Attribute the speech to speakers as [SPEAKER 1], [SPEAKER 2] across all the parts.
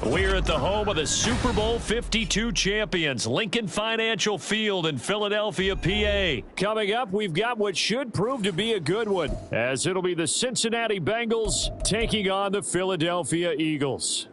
[SPEAKER 1] We're at the home of the Super Bowl 52 champions, Lincoln Financial Field in Philadelphia, PA. Coming up, we've got what should prove to be a good one, as it'll be the Cincinnati Bengals taking on the Philadelphia Eagles.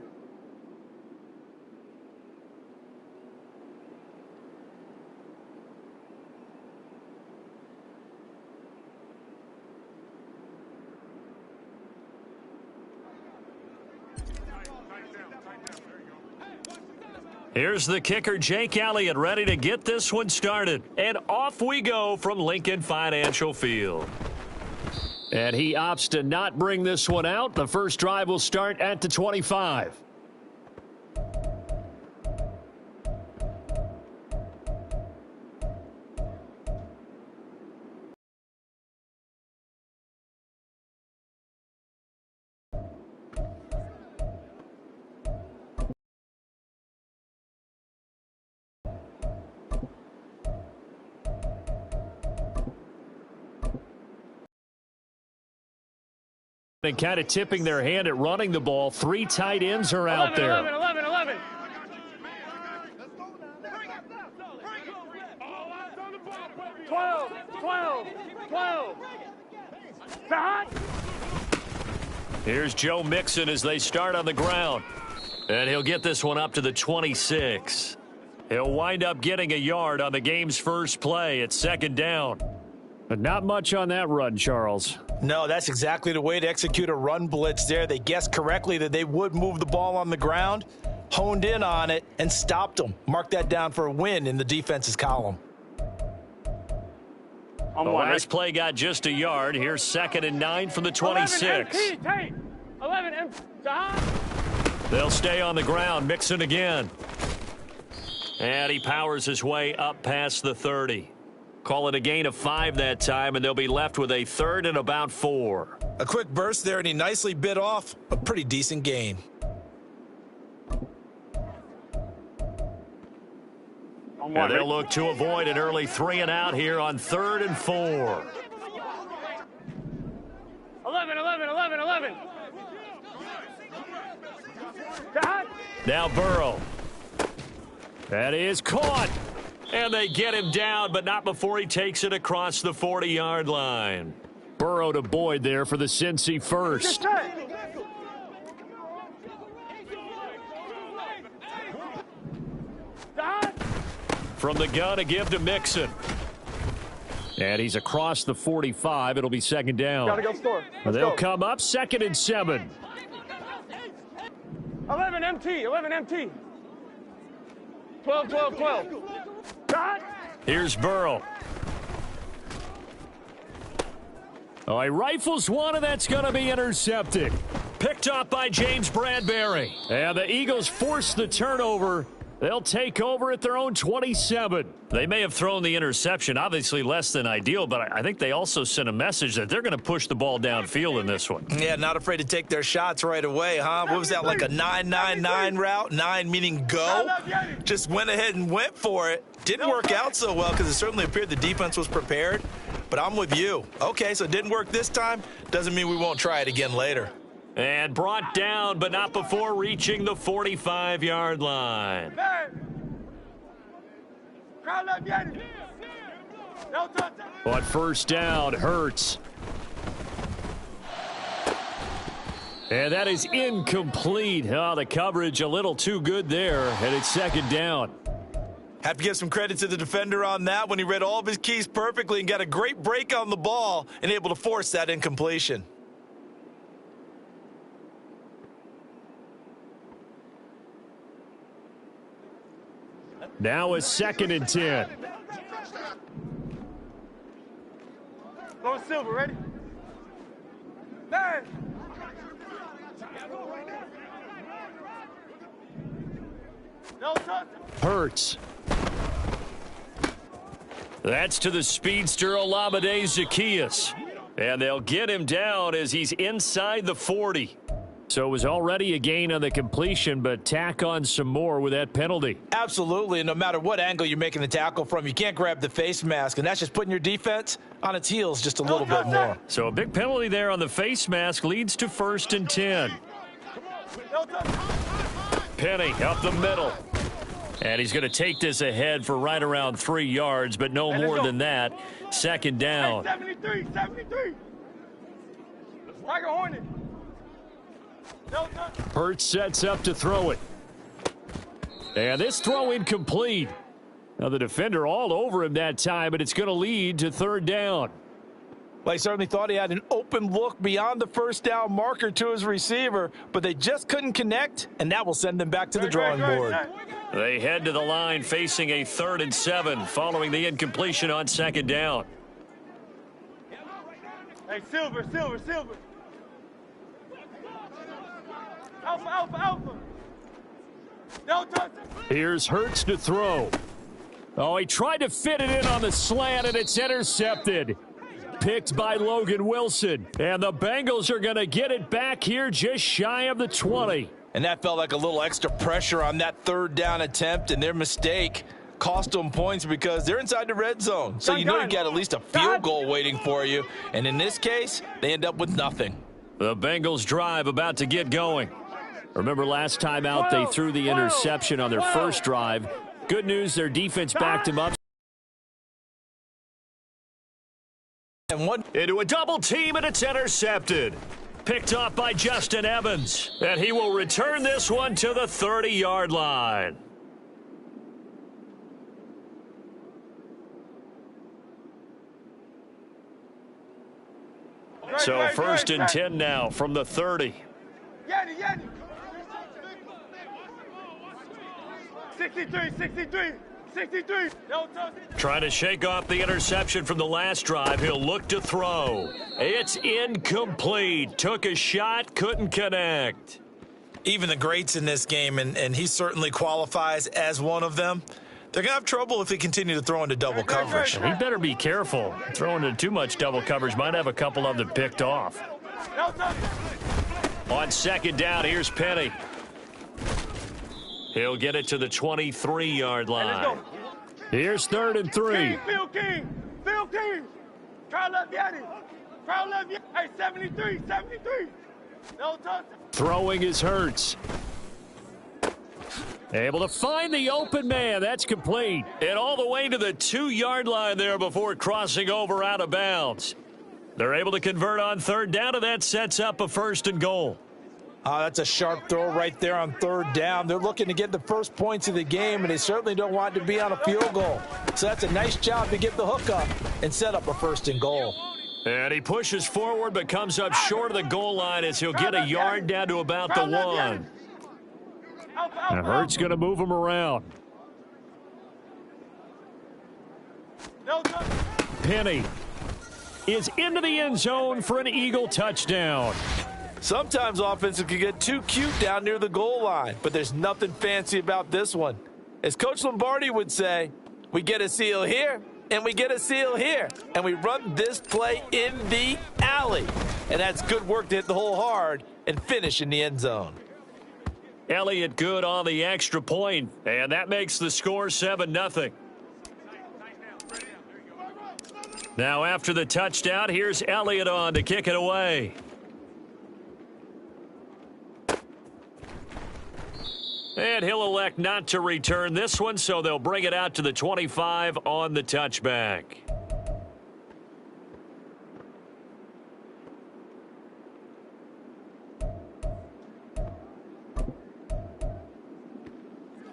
[SPEAKER 1] Here's the kicker, Jake Elliott, ready to get this one started. And off we go from Lincoln Financial Field. And he opts to not bring this one out. The first drive will start at the 25. And kind of tipping their hand at running the ball. Three tight ends are out there.
[SPEAKER 2] 11. 12.
[SPEAKER 1] Here's Joe Mixon as they start on the ground. And he'll get this one up to the 26. He'll wind up getting a yard on the game's first play at second down. But not much on that run, Charles.
[SPEAKER 3] No, that's exactly the way to execute a run blitz there. They guessed correctly that they would move the ball on the ground, honed in on it, and stopped them. Mark that down for a win in the defense's column.
[SPEAKER 1] The last play got just a yard. Here's 2nd and 9 from the 26.
[SPEAKER 2] 11 empty.
[SPEAKER 1] They'll stay on the ground. Mixon again. And he powers his way up past the 30. Call it a gain of 5 that time, and they'll be left with a 3rd and about 4.
[SPEAKER 3] A quick burst there, and he nicely bit off a pretty decent gain.
[SPEAKER 1] And they'll look to avoid an early 3 and out here on 3rd and 4.
[SPEAKER 2] 11.
[SPEAKER 1] Now Burrow. That is caught. And they get him down, but not before he takes it across the 40-yard line. Burrow to Boyd there for the Cincy first. From the gun, a give to Mixon. And he's across the 45. It'll be second down.
[SPEAKER 2] Gotta go score.
[SPEAKER 1] They'll come up 2nd and 7.
[SPEAKER 2] 11 MT. 12.
[SPEAKER 1] Here's Burrow. Oh, he rifles one, and that's going to be intercepted. Picked up by James Bradbury. And the Eagles force the turnover. They'll take over at their own 27. They may have thrown the interception, obviously less than ideal, but I think they also sent a message that they're going to push the ball downfield in this one.
[SPEAKER 3] Yeah, not afraid to take their shots right away, huh? What was that, like a 9-9-9 route? 9 meaning go? Just went ahead and went for it. Didn't work out so well because it certainly appeared the defense was prepared. But but I'm with you. Okay, so it didn't work this time. Doesn't mean we won't try it again later.
[SPEAKER 1] And brought down, but not before reaching the 45-yard line. But first down, Hurts. And that is incomplete. Oh, the coverage a little too good there, and it's second down.
[SPEAKER 3] Have to give some credit to the defender on that when he read all of his keys perfectly and got a great break on the ball and able to force that incompletion.
[SPEAKER 1] Now a 2nd and 10.
[SPEAKER 2] Go Silver, ready? Bang! No touch.
[SPEAKER 1] Hurts. That's to the speedster Olamide Zaccheaus. And they'll get him down as he's inside the 40. So it was already a gain on the completion, but tack on some more with that penalty.
[SPEAKER 3] Absolutely, and no matter what angle you're making the tackle from, you can't grab the face mask, and that's just putting your defense on its heels just a little bit more.
[SPEAKER 1] So a big penalty there on the face mask leads to 1st and 10. Penny up the middle. And he's going to take this ahead for right around 3 yards, but no more than that. 2nd down.
[SPEAKER 2] 73, 73. Like a Hornet.
[SPEAKER 1] Hurts sets up to throw it. And this throw incomplete. Now the defender all over him that time, but it's going to lead to 3rd down.
[SPEAKER 3] Well, he certainly thought he had an open look beyond the first down marker to his receiver, but they just couldn't connect, and that will send them back to the drawing board.
[SPEAKER 1] They head to the line facing a 3rd and 7 following the incompletion on 2nd down.
[SPEAKER 2] Hey, Silver, Silver, Silver. Alpha, Alpha, Alpha. No touch.
[SPEAKER 1] Here's Hurts to throw. Oh, he tried to fit it in on the slant, and it's intercepted. Picked by Logan Wilson. And the Bengals are going to get it back here just shy of the 20.
[SPEAKER 3] And that felt like a little extra pressure on that 3rd down attempt, and their mistake cost them points because they're inside the red zone. So you know you got at least a field goal waiting for you. And in this case, they end up with nothing.
[SPEAKER 1] The Bengals drive about to get going. Remember last time out, they threw the interception on their first drive. Good news, their defense backed him up.
[SPEAKER 3] And one
[SPEAKER 1] Into a double team, and it's intercepted. Picked off by Justin Evans. And he will return this one to the 30-yard line. So 1st and 10 now from the 30.
[SPEAKER 2] Yanni, Yanni. 63, 63, 63. No touch.
[SPEAKER 1] Trying to shake off the interception from the last drive. He'll look to throw. It's incomplete. Took a shot, couldn't connect.
[SPEAKER 3] even the greats in this game, and he certainly qualifies as one of them, they're going to have trouble if they continue to throw into double coverage.
[SPEAKER 1] He better be careful. Throwing into too much double coverage might have a couple of them picked off. On second down, here's Penny. He'll get it to the 23-yard line. Here's 3rd and 3.
[SPEAKER 2] Phil King. Phil King. Try left Yanni. Try left Yanni. Hey, 73. 73. No touch.
[SPEAKER 1] Throwing is Hurts. Able to find the open man. That's complete. And all the way to the 2-yard line there before crossing over out of bounds. They're able to convert on 3rd down, and that sets up a 1st and goal.
[SPEAKER 3] That's a sharp throw right there on 3rd down. They're looking to get the first points of the game, and they certainly don't want to be on a field goal. So that's a nice job to get the hook up and set up a 1st and goal.
[SPEAKER 1] And he pushes forward but comes up short of the goal line as he'll get a yard down to about the 1. Now Hurts going to move him around. Penny is into the end zone for an Eagle touchdown.
[SPEAKER 3] Sometimes offenses can get too cute down near the goal line, but there's nothing fancy about this one. As Coach Lombardi would say, we get a seal here, and we get a seal here, and we run this play in the alley. And that's good work to hit the hole hard and finish in the end zone.
[SPEAKER 1] Elliott good on the extra point, and that makes the score 7-0. Now after the touchdown, here's Elliott on to kick it away. And he'll elect not to return this one, so they'll bring it out to the 25 on the touchback.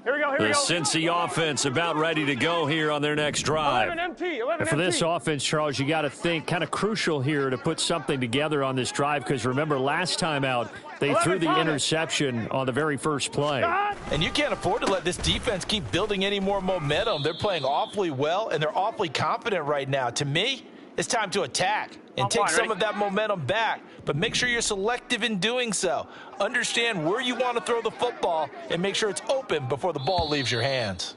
[SPEAKER 2] Here we go,
[SPEAKER 1] The Cincy offense about ready to go here on their next drive.
[SPEAKER 2] 11 MT, 11
[SPEAKER 1] And for
[SPEAKER 2] MT.
[SPEAKER 1] this offense, Charles, you got to think kind of crucial here to put something together on this drive, because remember last time out they threw the interception on the very first play.
[SPEAKER 3] And you can't afford to let this defense keep building any more momentum. They're playing awfully well, and they're awfully confident right now. To me, it's time to attack and take some of that momentum back, but make sure you're selective in doing so. Understand where you want to throw the football and make sure it's open before the ball leaves your hands.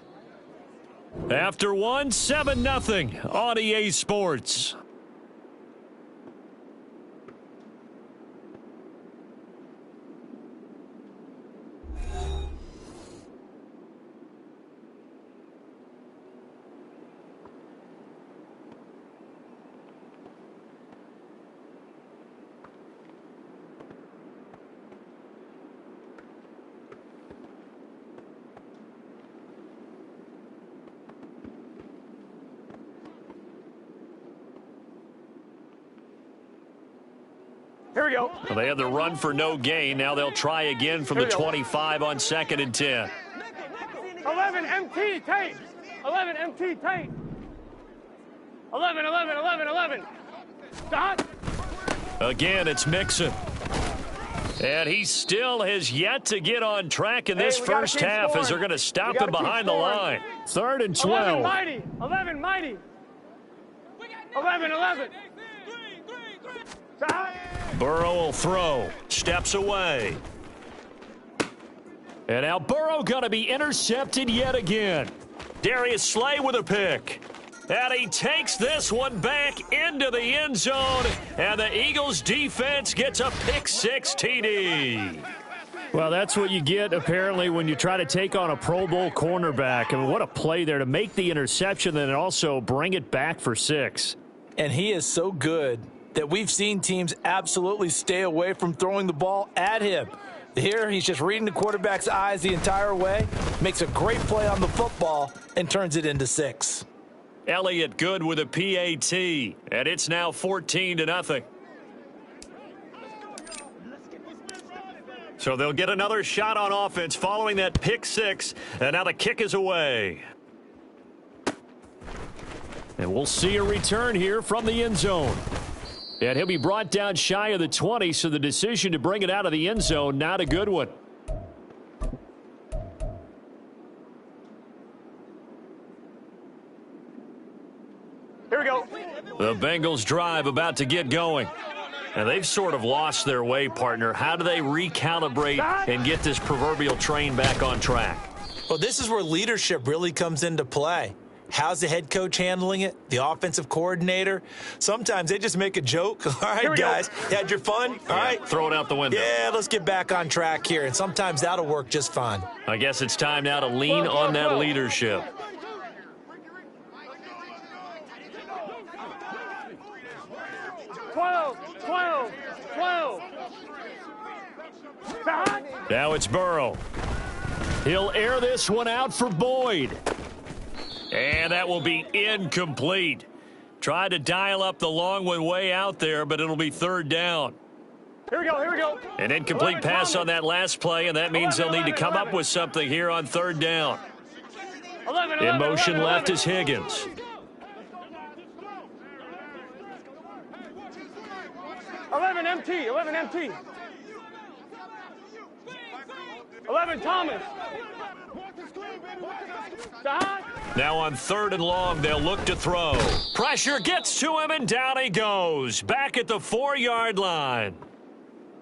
[SPEAKER 1] After one, 7-0 on EA Sports.
[SPEAKER 2] Here we go.
[SPEAKER 1] Well, they had the run for no gain. Now they'll try again from the 25 on 2nd and 10.
[SPEAKER 2] 11 MT, tight. 11 MT, tight. 11, 11, 11, 11. Dot.
[SPEAKER 1] Again, it's Mixon. And he still has yet to get on track in this first half as they're going to stop him behind the line. 3rd and 12.
[SPEAKER 2] 11 mighty. 11 mighty. 11, 11. Dot.
[SPEAKER 1] Burrow will throw. Steps away. And now Burrow going to be intercepted yet again. Darius Slay with a pick. And he takes this one back into the end zone. And the Eagles defense gets a pick 6 TD. Well, that's what you get, apparently, when you try to take on a Pro Bowl cornerback. I mean, what a play there to make the interception and then also bring it back for 6.
[SPEAKER 3] And he is so good that we've seen teams absolutely stay away from throwing the ball at him. Here, he's just reading the quarterback's eyes the entire way, makes a great play on the football, and turns it into 6.
[SPEAKER 1] Elliott good with a PAT, and it's now 14-0. So they'll get another shot on offense following that pick 6, and now the kick is away. And we'll see a return here from the end zone. And he'll be brought down shy of the 20, so the decision to bring it out of the end zone, not a good one.
[SPEAKER 2] Here we go.
[SPEAKER 1] The Bengals drive about to get going. And they've sort of lost their way, partner. How do they recalibrate and get this proverbial train back on track?
[SPEAKER 3] Well, this is where leadership really comes into play. How's the head coach handling it? The offensive coordinator? Sometimes they just make a joke. All right, guys, you had your fun? All right.
[SPEAKER 1] Throw it out the window.
[SPEAKER 3] Yeah, let's get back on track here. And sometimes that'll work just fine.
[SPEAKER 1] I guess it's time now to lean on that leadership. Now it's Burrow. He'll air this one out for Boyd. And that will be incomplete. Tried to dial up the long one way out there, but it'll be 3rd down.
[SPEAKER 2] Here we go, here we go.
[SPEAKER 1] An incomplete pass on that last play, and that means they'll need to come up with something here on 3rd down.
[SPEAKER 2] 11,
[SPEAKER 1] In motion
[SPEAKER 2] 11,
[SPEAKER 1] left
[SPEAKER 2] 11.
[SPEAKER 1] is Higgins.
[SPEAKER 2] 11 MT, 11 MT. 11 Thomas. Dot.
[SPEAKER 1] Now on 3rd and long, they'll look to throw. Pressure gets to him, and down he goes. Back at the 4-yard line.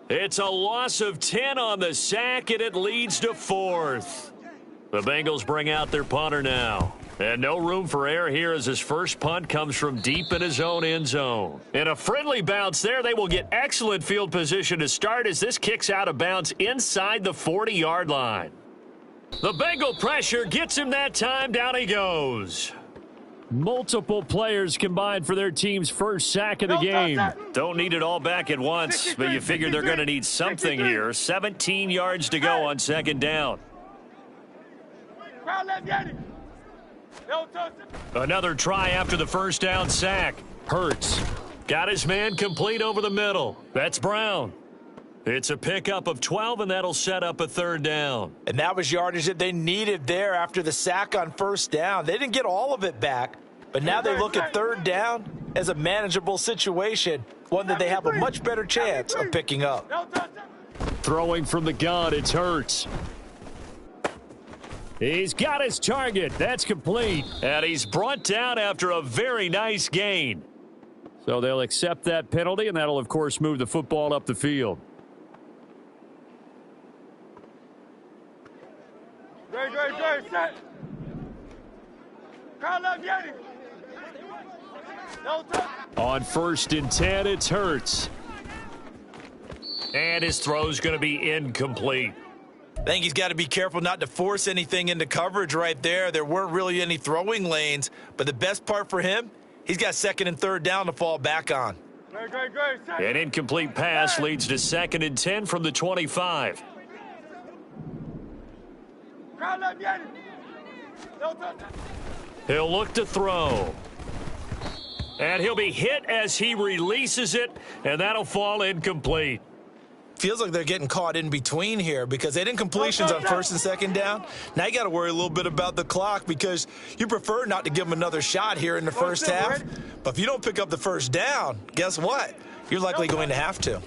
[SPEAKER 1] It's a loss of 10 on the sack, and it leads to 4th. The Bengals bring out their punter now. And no room for error here as his first punt comes from deep in his own end zone. In a friendly bounce there, they will get excellent field position to start as this kicks out of bounds inside the 40-yard line. The Bengal pressure gets him that time. Down he goes. Multiple players combined for their team's first sack of the game. Don't need it all back at once, but you figure they're going to need something here. 17 yards to go on second down. Another try after the first down sack. Hurts got his man complete over the middle. That's Brown. It's a pickup of 12, and that'll set up a third down.
[SPEAKER 3] And that was yardage that they needed there after the sack on first down. They didn't get all of it back, but now they look at third down as a manageable situation, one that they have a much better chance of picking up.
[SPEAKER 1] Throwing from the gun, it's Hurts. He's got his target. That's complete. And he's brought down after a very nice gain. So they'll accept that penalty, and that'll, of course, move the football up the field.
[SPEAKER 2] Great, set. Crowd left, Yanni. No touch.
[SPEAKER 1] On 1st and 10, it's Hurts. And his throw's going to be incomplete.
[SPEAKER 3] I think he's got to be careful not to force anything into coverage right there. There weren't really any throwing lanes, but the best part for him, he's got second and third down to fall back on.
[SPEAKER 2] Great.
[SPEAKER 1] An incomplete pass leads to 2nd and 10 from the 25.
[SPEAKER 2] Crowd left, Yanni. No touch.
[SPEAKER 1] He'll look to throw. And he'll be hit as he releases it, and that'll fall incomplete.
[SPEAKER 3] Feels like they're getting caught in between here because they didn't completions on first and second down. Now you got to worry a little bit about the clock because you prefer not to give them another shot here in the first half. But if you don't pick up the first down, guess what? You're likely going to have to.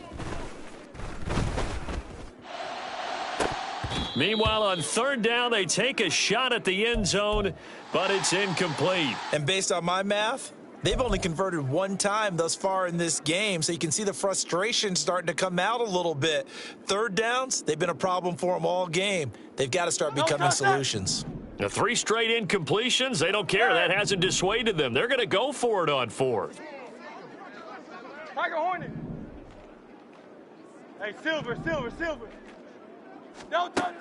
[SPEAKER 1] Meanwhile, on third down, they take a shot at the end zone, but it's incomplete.
[SPEAKER 3] And based on my math, they've only converted one time thus far in this game, so you can see the frustration starting to come out a little bit. Third downs, they've been a problem for them all game. They've got to start becoming solutions.
[SPEAKER 1] The 3 straight incompletions, they don't care. That hasn't dissuaded them. They're going to go for it on 4th.
[SPEAKER 2] Tiger Hornet. Hey, Silver. No touch.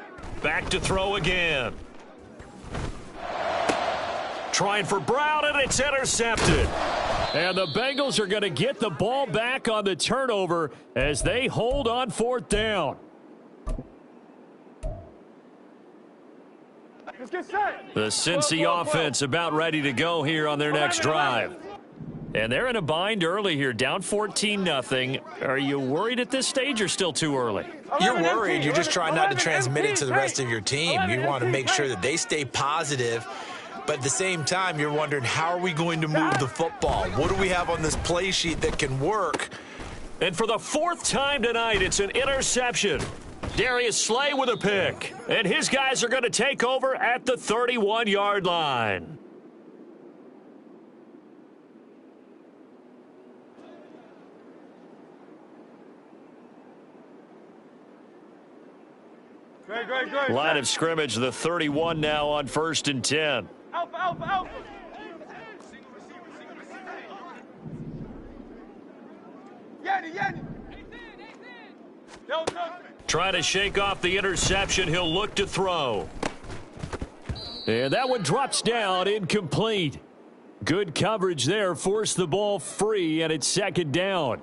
[SPEAKER 1] Back to throw again. Trying for Brown, and it's intercepted. And the Bengals are going to get the ball back on the turnover as they hold on 4th down.
[SPEAKER 2] Let's get set.
[SPEAKER 1] The Cincy offense about ready to go here on their next drive. And they're in a bind early here, down 14-0. Are you worried at this stage or still too early?
[SPEAKER 3] You're worried. You're just trying not to transmit it to the rest of your team. You want to make sure that they stay positive. But at the same time, you're wondering, how are we going to move the football? What do we have on this play sheet that can work?
[SPEAKER 1] And for the 4th time tonight, it's an interception. Darius Slay with a pick. And his guys are going to take over at the 31-yard line.
[SPEAKER 2] Great.
[SPEAKER 1] Line of scrimmage, the 31 now on 1st and 10.
[SPEAKER 2] Alpha. Yanni. No touch.
[SPEAKER 1] Trying to shake off the interception. He'll look to throw. And that one drops down, incomplete. Good coverage there, forced the ball free, and it's 2nd down.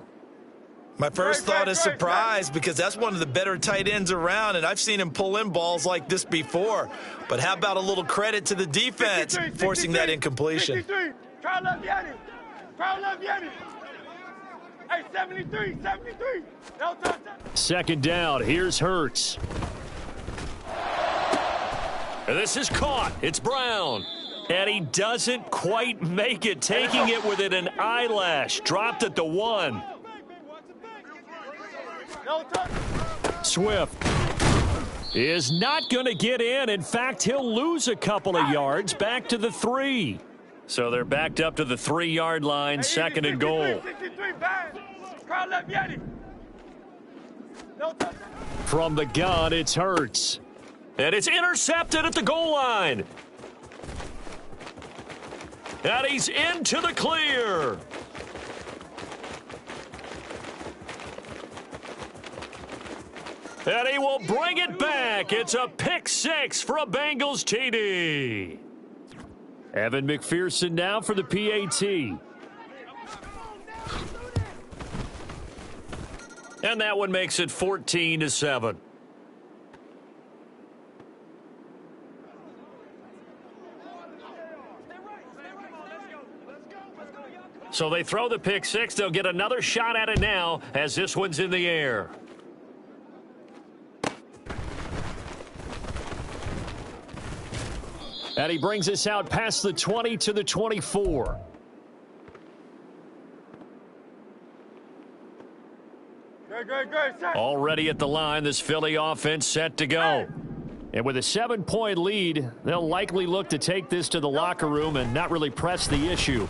[SPEAKER 3] My first thought is surprise because that's one of the better tight ends around, and I've seen him pull in balls like this before. But how about a little credit to the defense forcing that incompletion?
[SPEAKER 2] Crowd left, Yanni. Hey, 73. No touch.
[SPEAKER 1] 2nd down. Here's Hurts. And this is caught. It's Brown. And he doesn't quite make it, taking it within an eyelash. Dropped at the 1.
[SPEAKER 2] No touch.
[SPEAKER 1] Swift is not going to get in. In fact, he'll lose a couple of yards back to the 3. So they're backed up to the 3-yard line, 2nd and goal.
[SPEAKER 2] 63, bang. Crowd left, Yanni. No touch.
[SPEAKER 1] From the gun, it's Hurts. And it's intercepted at the goal line. And he's into the clear. And he will bring it back. It's a pick 6 for a Bengals TD. Evan McPherson now for the PAT. And that one makes it 14-7. So they throw the pick six. They'll get another shot at it now as this one's in the air. And he brings us out past the 20 to the 24.
[SPEAKER 2] Good, set.
[SPEAKER 1] Already at the line, this Philly offense set to go. And with a 7-point lead, they'll likely look to take this to the locker room and not really press the issue.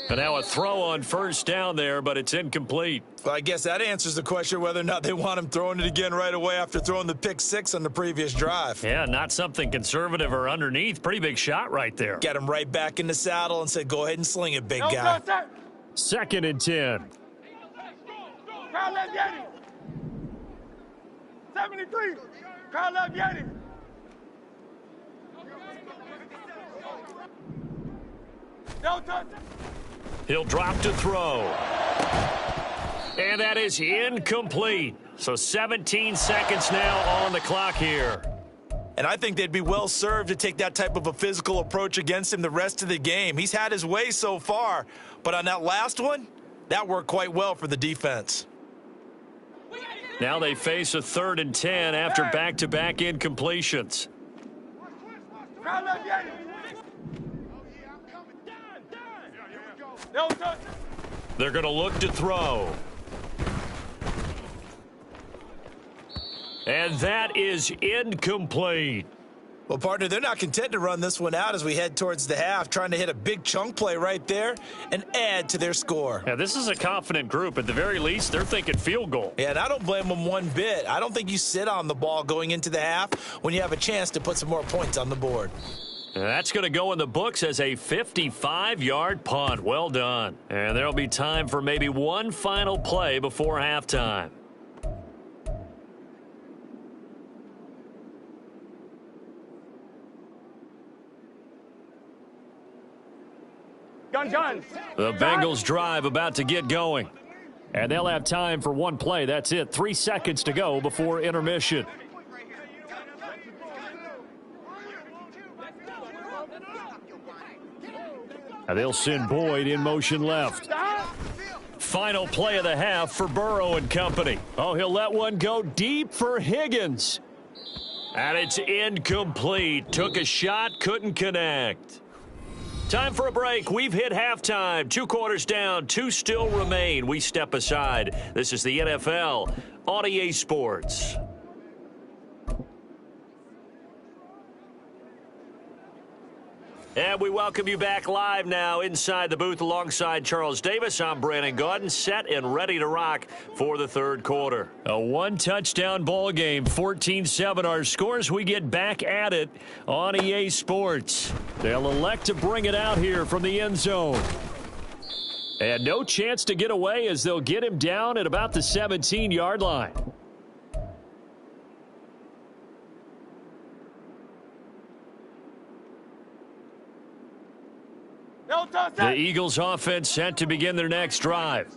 [SPEAKER 1] And now a throw on first down there, but it's incomplete.
[SPEAKER 3] Well, I guess that answers the question whether or not they want him throwing it again right away after throwing the pick six on the previous drive.
[SPEAKER 1] Yeah, not something conservative or underneath. Pretty big shot right there.
[SPEAKER 3] Get him right back in the saddle and said, go ahead and sling it, big guy.
[SPEAKER 1] 2nd and 10.
[SPEAKER 2] Crowd left Yeti. 73. Crowd left Yeti. No touch.
[SPEAKER 1] He'll drop to throw. And that is incomplete. So 17 seconds now on the clock here.
[SPEAKER 3] And I think they'd be well served to take that type of a physical approach against him the rest of the game. He's had his way so far, but on that last one, that worked quite well for the defense.
[SPEAKER 1] Now they face a 3rd and 10 after back-to-back incompletions.
[SPEAKER 2] Crowd left Yeti. No touch.
[SPEAKER 1] They're going to look to throw. And that is incomplete.
[SPEAKER 3] Well, partner, they're not content to run this one out as we head towards the half, trying to hit a big chunk play right there and add to their score.
[SPEAKER 1] Yeah, this is a confident group. At the very least, they're thinking field goal.
[SPEAKER 3] Yeah, and I don't blame them one bit. I don't think you sit on the ball going into the half when you have a chance to put some more points on the board.
[SPEAKER 1] And that's going to go in the books as a 55-yard punt. Well done. And there'll be time for maybe one final play before halftime.
[SPEAKER 2] Gun.
[SPEAKER 1] The Bengals drive about to get going. And they'll have time for one play. That's it. 3 seconds to go before intermission. And they'll send Boyd in motion left. Final play of the half for Burrow and company. Oh, he'll let one go deep for Higgins. And it's incomplete. Took a shot, couldn't connect. Time for a break. We've hit halftime. 2 quarters down, 2 still remain. We step aside. This is the NFL on EA Sports. And we welcome you back live now inside the booth alongside Charles Davis. I'm Brandon Gaudin, set and ready to rock for the 3rd quarter. A 1-touchdown ball game, 14-7 our scores. We get back at it on EA Sports. They'll elect to bring it out here from the end zone. And no chance to get away as they'll get him down at about the 17-yard line. The Eagles offense set to begin their next drive.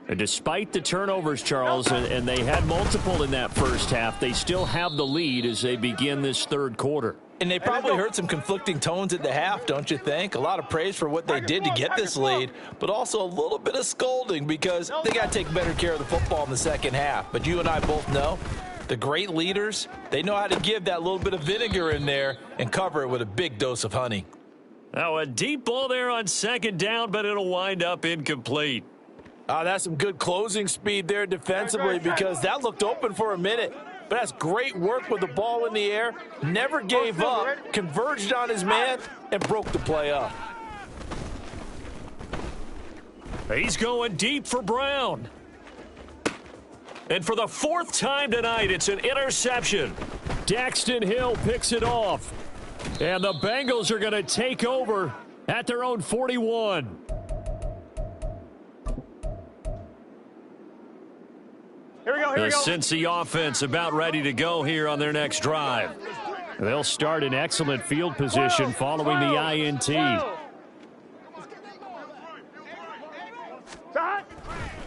[SPEAKER 1] And despite the turnovers, Charles, and they had multiple in that first half, they still have the lead as they begin this 3rd quarter.
[SPEAKER 3] And they probably heard some conflicting tones at the half, don't you think? A lot of praise for what they did to get this lead, but also a little bit of scolding because they got to take better care of the football in the second half. But you and I both know the great leaders, they know how to give that little bit of vinegar in there and cover it with a big dose of honey.
[SPEAKER 1] Now a deep ball there on 2nd down, but it'll wind up incomplete.
[SPEAKER 3] That's some good closing speed there defensively because that looked open for a minute. But that's great work with the ball in the air. Never gave up, converged on his man, and broke the play up.
[SPEAKER 1] He's going deep for Brown. And for the 4th time tonight, it's an interception. Daxton Hill picks it off. And the Bengals are going to take over at their own 41.
[SPEAKER 2] Here we go.
[SPEAKER 1] The Cincy offense about ready to go here on their next drive. They'll start in excellent field position following the INT.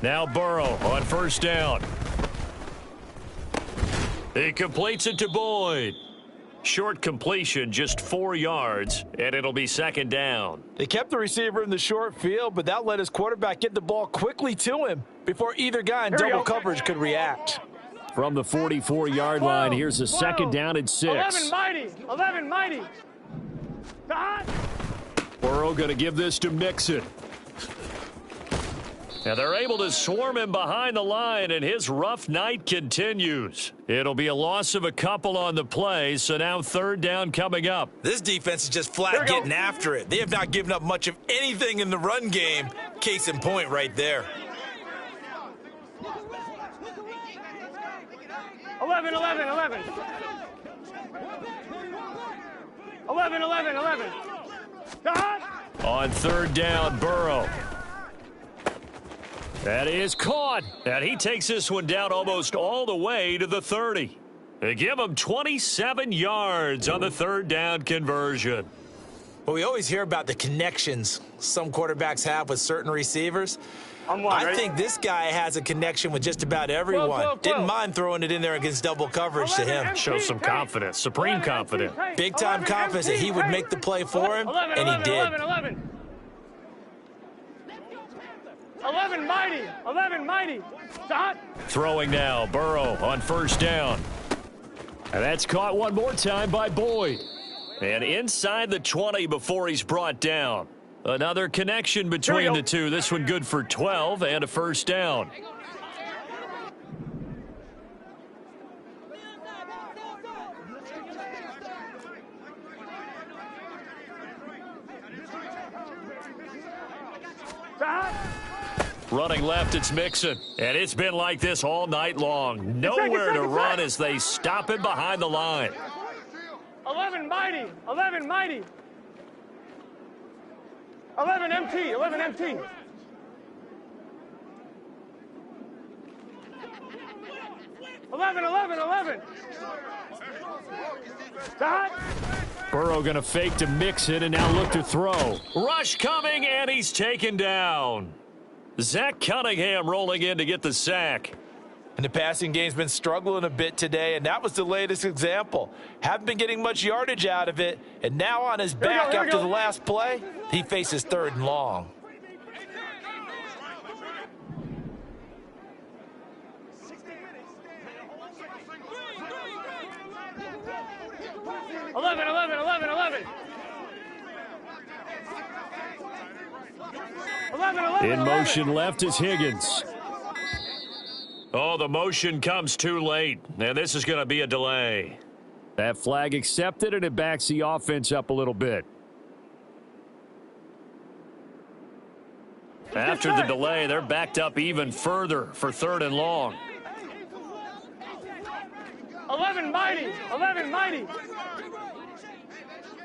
[SPEAKER 1] Now Burrow on first down. He completes it to Boyd. Short completion, just 4 yards, and it'll be second down.
[SPEAKER 3] They kept the receiver in the short field, but that let his quarterback get the ball quickly to him before either guy in double coverage could react.
[SPEAKER 1] From the 44-yard line, here's a second down and 6.
[SPEAKER 2] 11 mighty.
[SPEAKER 1] Burrow going to give this to Mixon. And they're able to swarm him behind the line, and his rough night continues. It'll be a loss of a couple on the play, so now third down coming up.
[SPEAKER 4] This defense is just flat getting after it. They have not given up much of anything in the run game. Case in point right there.
[SPEAKER 2] 11. 11.
[SPEAKER 1] On third down, Burrow. That is caught. And he takes this one down almost all the way to the 30. They give him 27 yards on the third down conversion.
[SPEAKER 4] Well, we always hear about the connections some quarterbacks have with certain receivers. I think this guy has a connection with just about everyone. Didn't mind throwing it in there against double coverage to him.
[SPEAKER 1] Shows some confidence, supreme confidence.
[SPEAKER 4] Big-time confidence that he would make the play for him, and he did.
[SPEAKER 2] 11 mighty. Stop.
[SPEAKER 1] Throwing now, Burrow on first down. And that's caught one more time by Boyd. And inside the 20 before he's brought down. Another connection between the two. This one good for 12 and a first down. Running left, it's Mixon. And it's been like this all night long. Nowhere to run as they stop him behind the line.
[SPEAKER 2] 11 mighty. 11 MT. 11. Stop.
[SPEAKER 1] Burrow going to fake to Mixon and now look to throw. Rush coming, and he's taken down. Zach Cunningham rolling in to get the sack.
[SPEAKER 3] And the passing game's been struggling a bit today, and that was the latest example. Haven't been getting much yardage out of it, and now on his back after the last play, he faces third and long.
[SPEAKER 1] In motion left is Higgins. Oh, the motion comes too late, and this is going to be a delay. That flag accepted, and it backs the offense up a little bit. After the delay, they're backed up even further for third and long.
[SPEAKER 2] 11 mighty.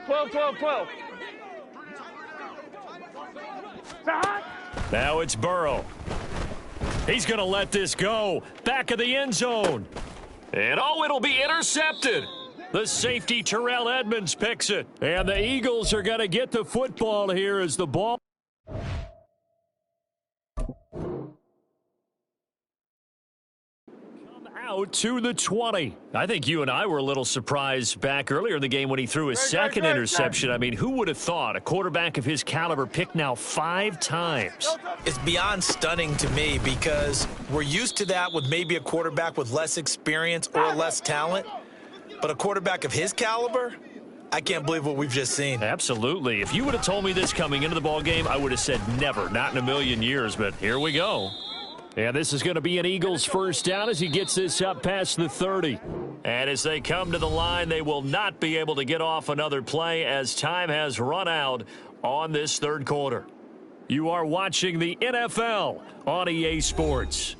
[SPEAKER 2] 12.
[SPEAKER 1] Now it's Burrow. He's going to let this go. Back of the end zone. And oh, it'll be intercepted. The safety Terrell Edmonds picks it. And the Eagles are going to get the football here as the ball. Out to the 20. I think you and I were a little surprised back earlier in the game when he threw his second interception. I mean, who would have thought a quarterback of his caliber picked now 5 times?
[SPEAKER 4] It's beyond stunning to me because we're used to that with maybe a quarterback with less experience or less talent. But a quarterback of his caliber, I can't believe what we've just seen.
[SPEAKER 1] Absolutely. If you would have told me this coming into the ball game, I would have said never, not in a million years. But here we go. And this is going to be an Eagles first down as he gets this up past the 30. And as they come to the line, they will not be able to get off another play as time has run out on this third quarter. You are watching the NFL on EA Sports.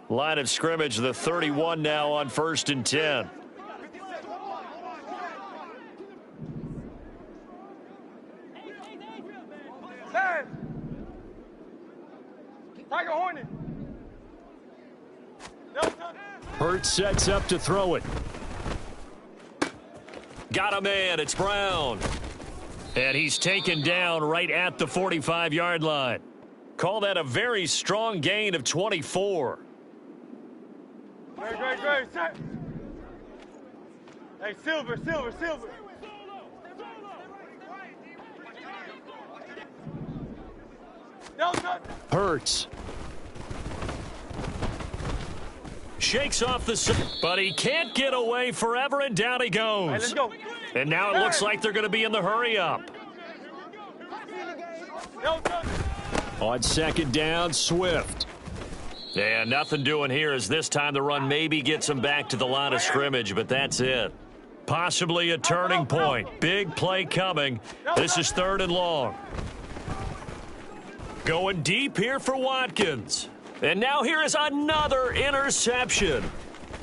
[SPEAKER 1] Line of scrimmage, the 31 now on 1st and 10. Hurts sets up to throw it. Got a man. It's Brown. And he's taken down right at the 45-yard line. Call that a very strong gain of 24.
[SPEAKER 2] Great, set. Hey, Silver.
[SPEAKER 1] Hurts. Shakes off the... But he can't get away forever, and down he goes.
[SPEAKER 2] Hey, let's go.
[SPEAKER 1] And now it looks like they're going to be in the hurry-up. On second down, Swift. And nothing doing here as this time the run maybe gets him back to the line of scrimmage, but that's it. Possibly a turning point. Big play coming. This is 3rd and long. Going deep here for Watkins. And now here is another interception.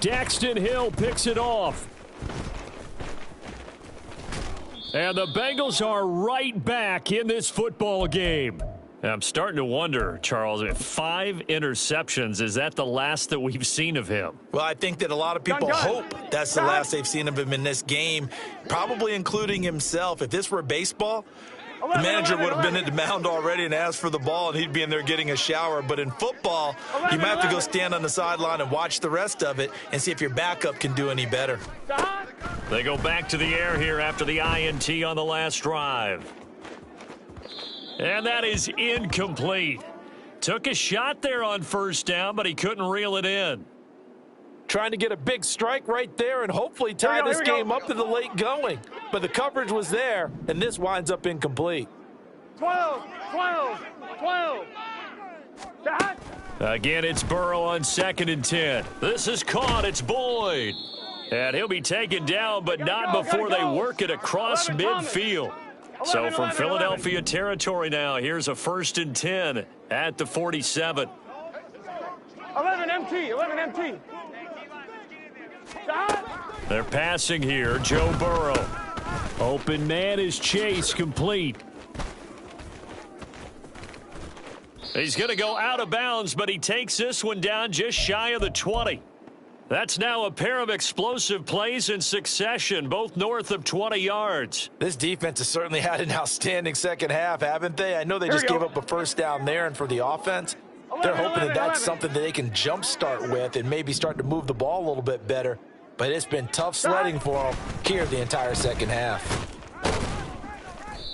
[SPEAKER 1] Daxton Hill picks it off. And the Bengals are right back in this football game. I'm starting to wonder, Charles, 5 interceptions, is that the last that we've seen of him?
[SPEAKER 4] Well, I think that a lot of people hope that's the last they've seen of him in this game, probably including himself. If this were baseball, the manager would have been at the mound already and asked for the ball, and he'd be in there getting a shower. But in football, you might have to go stand on the sideline and watch the rest of it and see if your backup can do any better.
[SPEAKER 1] They go back to the air here after the INT on the last drive. And that is incomplete. Took a shot there on first down, but he couldn't reel it in.
[SPEAKER 3] Trying to get a big strike right there and hopefully tie this game up to the late going. But the coverage was there, and this winds up incomplete.
[SPEAKER 2] 12.
[SPEAKER 1] Again, it's Burrow on 2nd and 10. This is caught. It's Boyd. And he'll be taken down, but not before they work it across midfield. So from Philadelphia territory now, here's a 1st and 10 at the 47.
[SPEAKER 2] 11 MT.
[SPEAKER 1] They're passing here. Joe Burrow. Open man is Chase, complete. He's going to go out of bounds, but he takes this one down just shy of the 20. That's now a pair of explosive plays in succession, both north of 20 yards.
[SPEAKER 3] This defense has certainly had an outstanding second half, haven't they? I know they just gave up a first down there, and for the offense, they're hoping that that's something that they can jumpstart with and maybe start to move the ball a little bit better. But it's been tough sledding for them here the entire second half.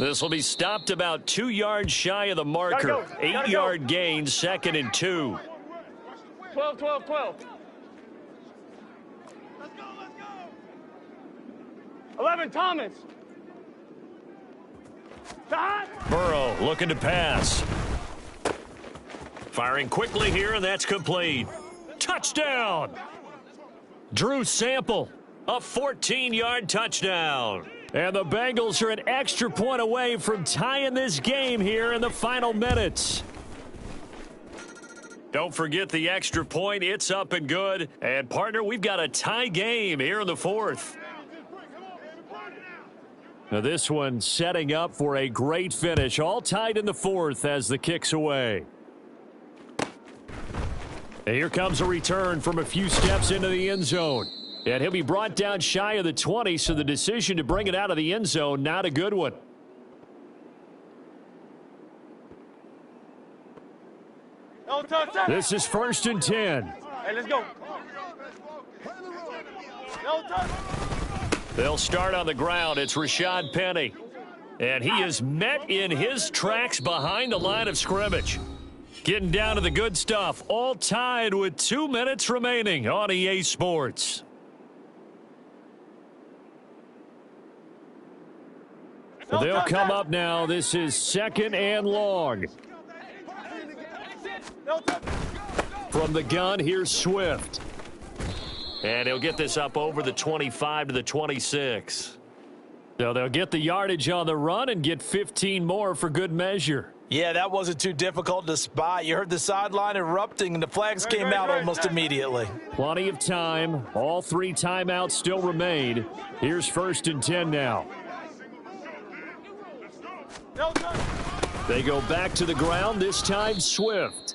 [SPEAKER 1] This will be stopped about 2 yards shy of the marker. 8-yard gain, 2nd and 2.
[SPEAKER 2] 12. 11, Thomas.
[SPEAKER 1] Burrow looking to pass. Firing quickly here, and that's complete. Touchdown! Drew Sample, a 14-yard touchdown. And the Bengals are an extra point away from tying this game here in the final minutes. Don't forget the extra point. It's up and good. And, partner, we've got a tie game here in the 4th. Now this one setting up for a great finish. All tied in the 4th as the kick's away. And here comes a return from a few steps into the end zone. And he'll be brought down shy of the 20, so the decision to bring it out of the end zone, not a good one. This is 1st and 10.
[SPEAKER 2] Hey, let's go. No touch.
[SPEAKER 1] They'll start on the ground. It's Rashad Penny. And he is met in his tracks behind the line of scrimmage. Getting down to the good stuff. All tied with 2 minutes remaining on EA Sports. They'll come up now. This is 2nd and long. From the gun, here's Swift. And he'll get this up over the 25 to the 26. So they'll get the yardage on the run and get 15 more for good measure.
[SPEAKER 4] Yeah, that wasn't too difficult to spot. You heard the sideline erupting, and the flags came out almost immediately.
[SPEAKER 1] Plenty of time. All 3 timeouts still remain. Here's 1st and 10 now. They go back to the ground, this time Swift.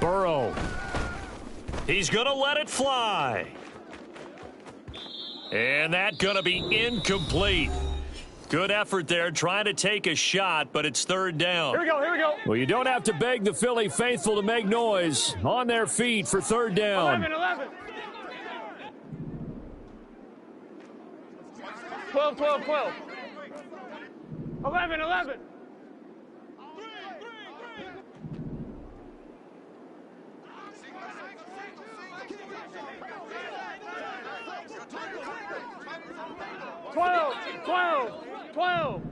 [SPEAKER 1] Burrow. He's going to let it fly. And that's going to be incomplete. Good effort there, trying to take a shot, but it's third down.
[SPEAKER 2] Here we go, here we go.
[SPEAKER 1] Well, you don't have to beg the Philly faithful to make noise. On their feet for third down.
[SPEAKER 2] 11. 12. 11. 12.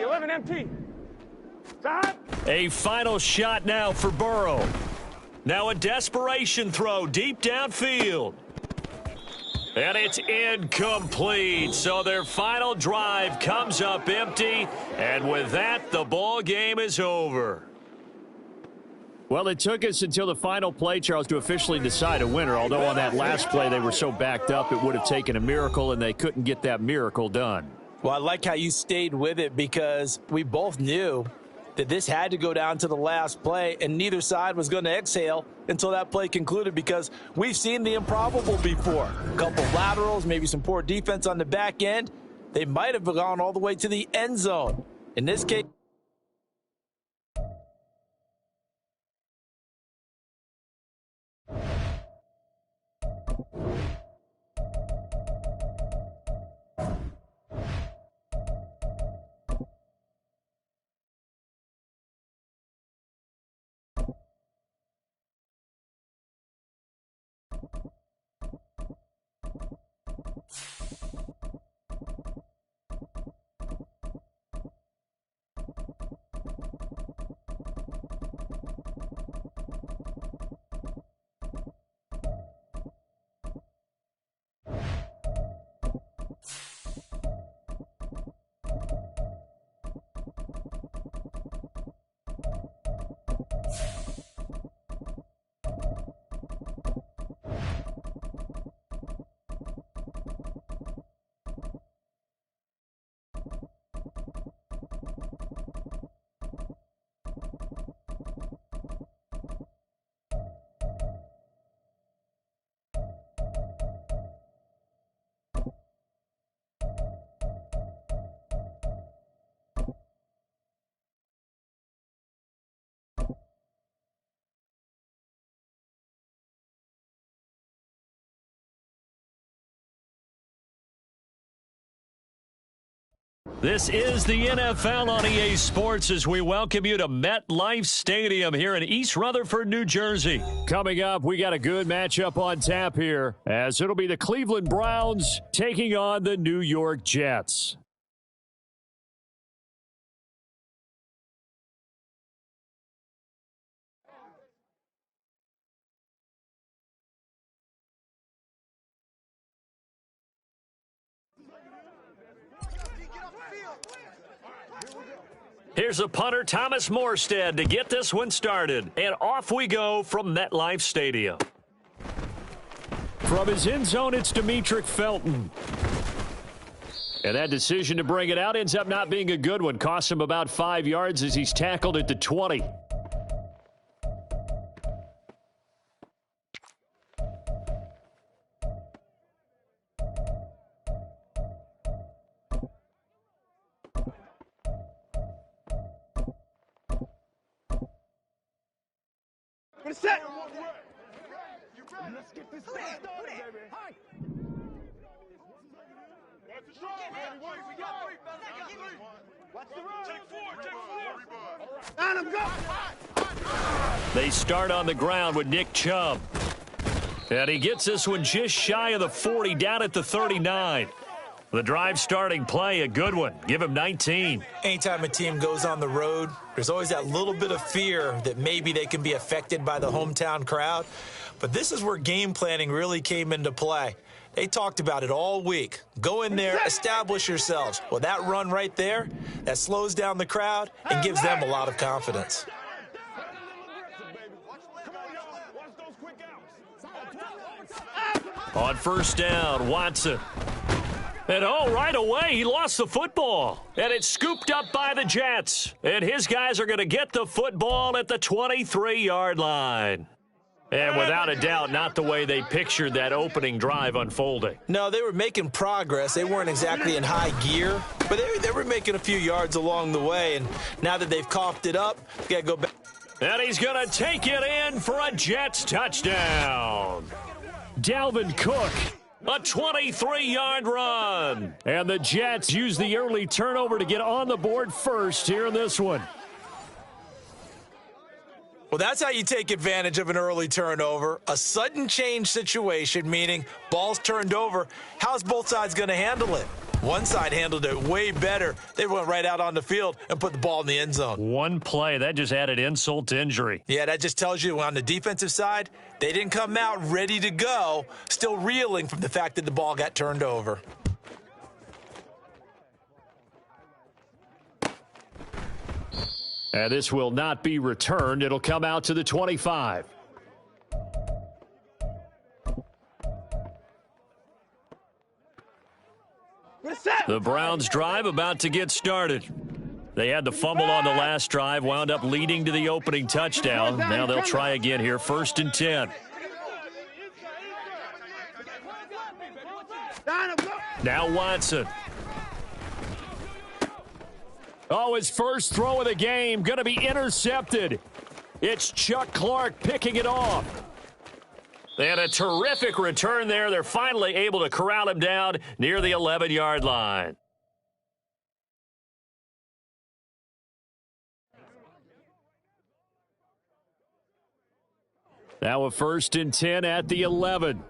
[SPEAKER 2] 11 empty. Stop.
[SPEAKER 1] A final shot now for Burrow. Now a desperation throw deep downfield. And it's incomplete. So their final drive comes up empty. And with that, the ball game is over. Well, it took us until the final play, Charles, to officially decide a winner. Although on that last play they were so backed up, it would have taken a miracle, and they couldn't get that miracle done.
[SPEAKER 4] Well, I like how you stayed with it because we both knew that this had to go down to the last play, and neither side was going to exhale until that play concluded because we've seen the improbable before. A couple laterals, maybe some poor defense on the back end. They might have gone all the way to the end zone. In this case,
[SPEAKER 1] This is the NFL on EA Sports as we welcome you to MetLife Stadium here in East Rutherford, New Jersey. Coming up, we got a good matchup on tap here as it'll be the Cleveland Browns taking on the New York Jets. Here's a punter, Thomas Morstead, to get this one started. And off we go from MetLife Stadium. From his end zone, it's Demetric Felton. And that decision to bring it out ends up not being a good one. Costs him about 5 yards as he's tackled at the 20.
[SPEAKER 2] Set.
[SPEAKER 5] Let's get this thing started, baby. Hi. Watch the strong, baby. We got three. Watch the run. Take four.
[SPEAKER 2] Let him go.
[SPEAKER 1] They start on the ground with Nick Chubb. And he gets this one just shy of the 40, down at the 39. The drive starting play, a good one. Give him 19.
[SPEAKER 4] anytime a team goes on the road, there's always that little bit of fear that maybe they can be affected by the hometown crowd. But this is where game planning really came into play. They talked about it all week. Go in there, establish yourselves. Well, that run right there, that slows down the crowd and gives them a lot of confidence.
[SPEAKER 1] On first down, Watson. And right away, he lost the football. And it's scooped up by the Jets. And his guys are going to get the football at the 23-yard line. And without a doubt, not the way they pictured that opening drive unfolding.
[SPEAKER 4] No, they were making progress. They weren't exactly in high gear, but they were making a few yards along the way. And now that they've coughed it up, got to go back.
[SPEAKER 1] And he's going to take it in for a Jets touchdown. Dalvin Cook, a 23-yard run. And the Jets use the early turnover to get on the board first here in this one.
[SPEAKER 4] Well, that's how you take advantage of an early turnover. A sudden change situation, meaning ball's turned over. How's both sides going to handle it? One side handled it way better. They went right out on the field and put the ball in the end zone.
[SPEAKER 1] One play, that just added insult to injury.
[SPEAKER 4] Yeah, that just tells you on the defensive side, they didn't come out ready to go, still reeling from the fact that the ball got turned over.
[SPEAKER 1] And this will not be returned. It'll come out to the 25. The Browns drive about to get started. They had the fumble on the last drive, wound up leading to the opening touchdown. Now they'll try again here, 1st and 10. Now Watson. Oh, his first throw of the game, going to be intercepted. It's Chuck Clark picking it off. They had a terrific return there. They're finally able to corral him down near the 11-yard line. Now a 1st and 10 at the 11.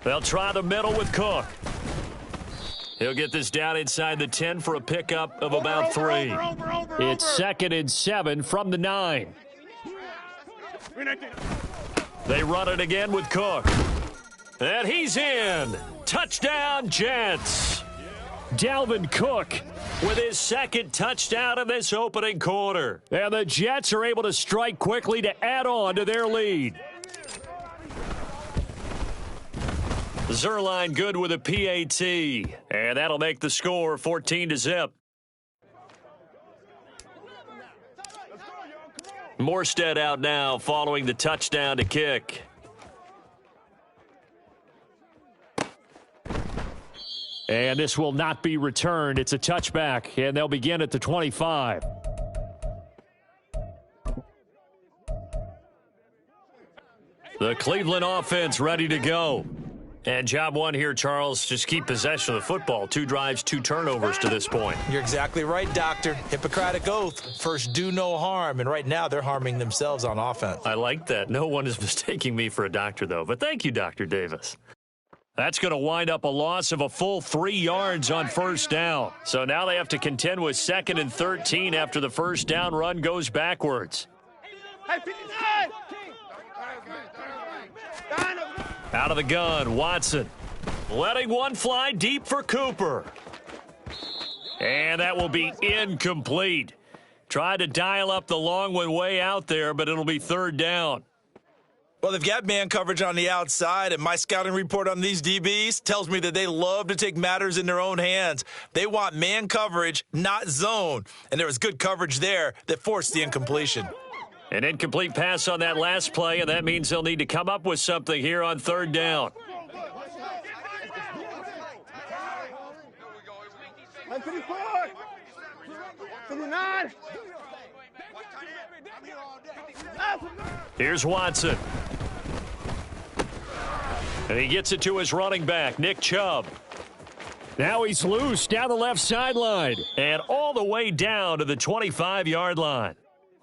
[SPEAKER 1] They'll try the middle with Cook. He'll get this down inside the 10 for a pickup of about 3. It's 2nd and 7 from the 9. They run it again with Cook. And he's in. Touchdown, Jets. Dalvin Cook with his 2nd touchdown in this opening quarter. And the Jets are able to strike quickly to add on to their lead. Zerline good with a PAT, and that'll make the score 14-0. Morstead out now following the touchdown to kick. And this will not be returned. It's a touchback, and they'll begin at the 25. The Cleveland offense ready to go. And job one here, Charles, just keep possession of the football. 2 drives, 2 turnovers to this point.
[SPEAKER 4] You're exactly right, Doctor. Hippocratic oath. First, do no harm. And right now, they're harming themselves on offense.
[SPEAKER 1] I like that. No one is mistaking me for a doctor, though. But thank you, Dr. Davis. That's going to wind up a loss of a full 3 yards on first down. So now they have to contend with 2nd and 13 after the first down run goes backwards. Out of the gun, Watson. Letting one fly deep for Cooper. And that will be incomplete. Tried to dial up the long one way out there, but it'll be 3rd down.
[SPEAKER 4] Well, they've got man coverage on the outside, and my scouting report on these DBs tells me that they love to take matters in their own hands. They want man coverage, not zone. And there was good coverage there that forced the incompletion.
[SPEAKER 1] An incomplete pass on that last play, and that means they'll need to come up with something here on 3rd down. Here's Watson. And he gets it to his running back, Nick Chubb. Now he's loose down the left sideline and all the way down to the 25-yard line.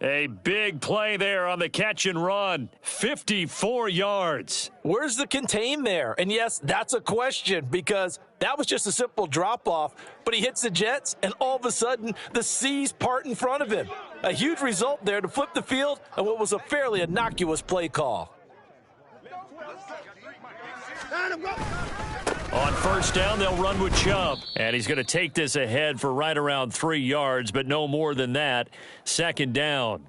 [SPEAKER 1] A big play there on the catch and run. 54 yards.
[SPEAKER 4] Where's the contain there? And yes, that's a question because that was just a simple drop-off. But he hits the Jets, and all of a sudden, the seas part in front of him. A huge result there to flip the field and what was a fairly innocuous play call.
[SPEAKER 1] On first down, they'll run with Chubb. And he's going to take this ahead for right around 3 yards, but no more than that. 2nd down.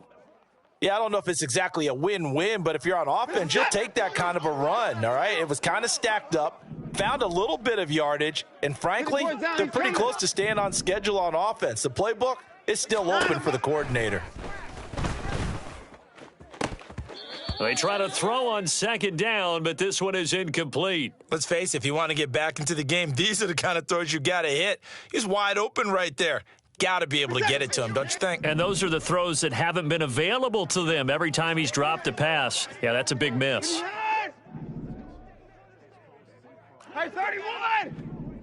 [SPEAKER 3] Yeah, I don't know if it's exactly a win-win, but if you're on offense, you'll take that kind of a run, all right? It was kind of stacked up, found a little bit of yardage, and frankly, they're pretty close to staying on schedule on offense. The playbook is still open for the coordinator.
[SPEAKER 1] They try to throw on second down, but this one is incomplete.
[SPEAKER 4] Let's face it, if you want to get back into the game, these are the kind of throws you got to hit. He's wide open right there. Got to be able to get it to him, don't you think?
[SPEAKER 1] And those are the throws that haven't been available to them every time he's dropped a pass. Yeah, that's a big miss.
[SPEAKER 2] Hey, 31!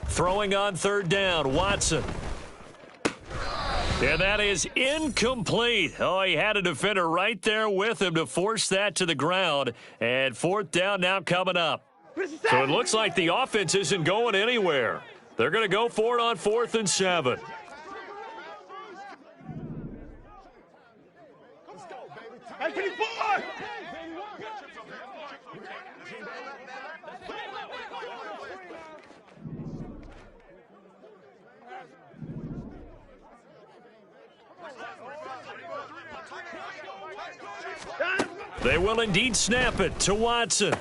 [SPEAKER 1] Throwing on third down, Watson. And that is incomplete. Oh, he had a defender right there with him to force that to the ground. And fourth down now coming up. So it looks like the offense isn't going anywhere. They're going to go for it on 4th and 7.
[SPEAKER 2] Hey, 24!
[SPEAKER 1] They will indeed snap it to Watson.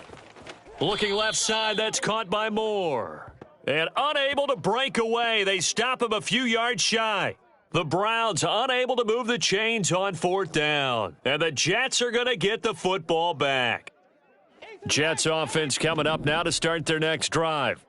[SPEAKER 1] Looking left side, that's caught by Moore. And unable to break away, they stop him a few yards shy. The Browns unable to move the chains on 4th down. And the Jets are going to get the football back. Jets offense coming up now to start their next drive.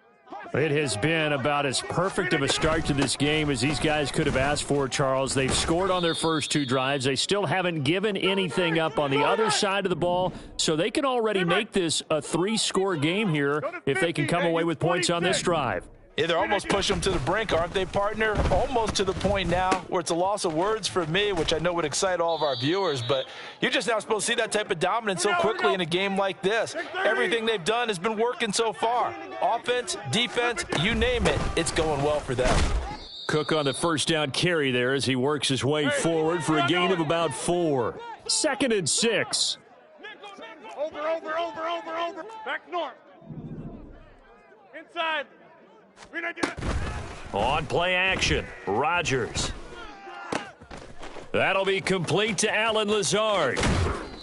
[SPEAKER 1] It has been about as perfect of a start to this game as these guys could have asked for, Charles. They've scored on their first 2 drives. They still haven't given anything up on the other side of the ball, so they can already make this a 3-score game here if they can come away with points on this drive.
[SPEAKER 3] Yeah, they're almost pushing them to the brink, aren't they, partner? Almost to the point now where it's a loss of words for me, which I know would excite all of our viewers, but you're just now supposed to see that type of dominance so quickly in a game like this. Everything they've done has been working so far. Offense, defense, you name it, it's going well for them.
[SPEAKER 1] Cook on the first down carry there as he works his way forward for a gain of about 4. 2nd and 6.
[SPEAKER 2] Over. Back north. Inside.
[SPEAKER 1] On play action, Rodgers. That'll be complete to Allen Lazard.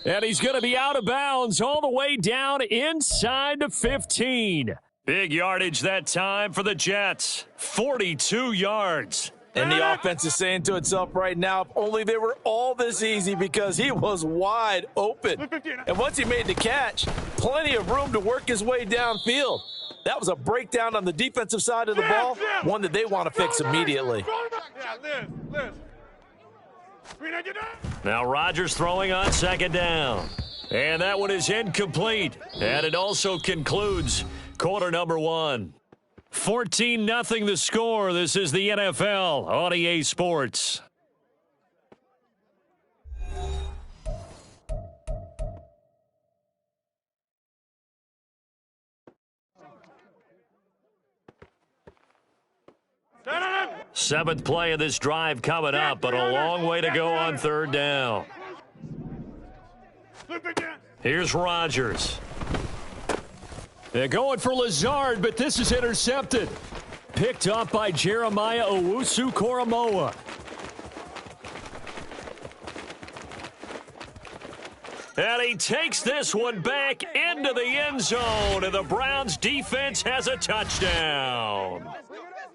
[SPEAKER 1] And he's going to be out of bounds all the way down inside the 15. Big yardage that time for the Jets. 42 yards.
[SPEAKER 3] And the offense is saying to itself right now, if only they were all this easy, because he was wide open. And once he made the catch, plenty of room to work his way downfield. That was a breakdown on the defensive side of the ball, one that they want to fix immediately.
[SPEAKER 1] Now Rodgers throwing on 2nd down. And that one is incomplete. And it also concludes quarter number 1. 14-0 the score. This is the NFL on EA Sports. Seventh play of this drive coming up, but a long way to go on 3rd down. Here's Rodgers. They're going for Lazard, but this is intercepted. Picked up by Jeremiah Owusu-Koramoah. And he takes this one back into the end zone, and the Browns defense has a touchdown.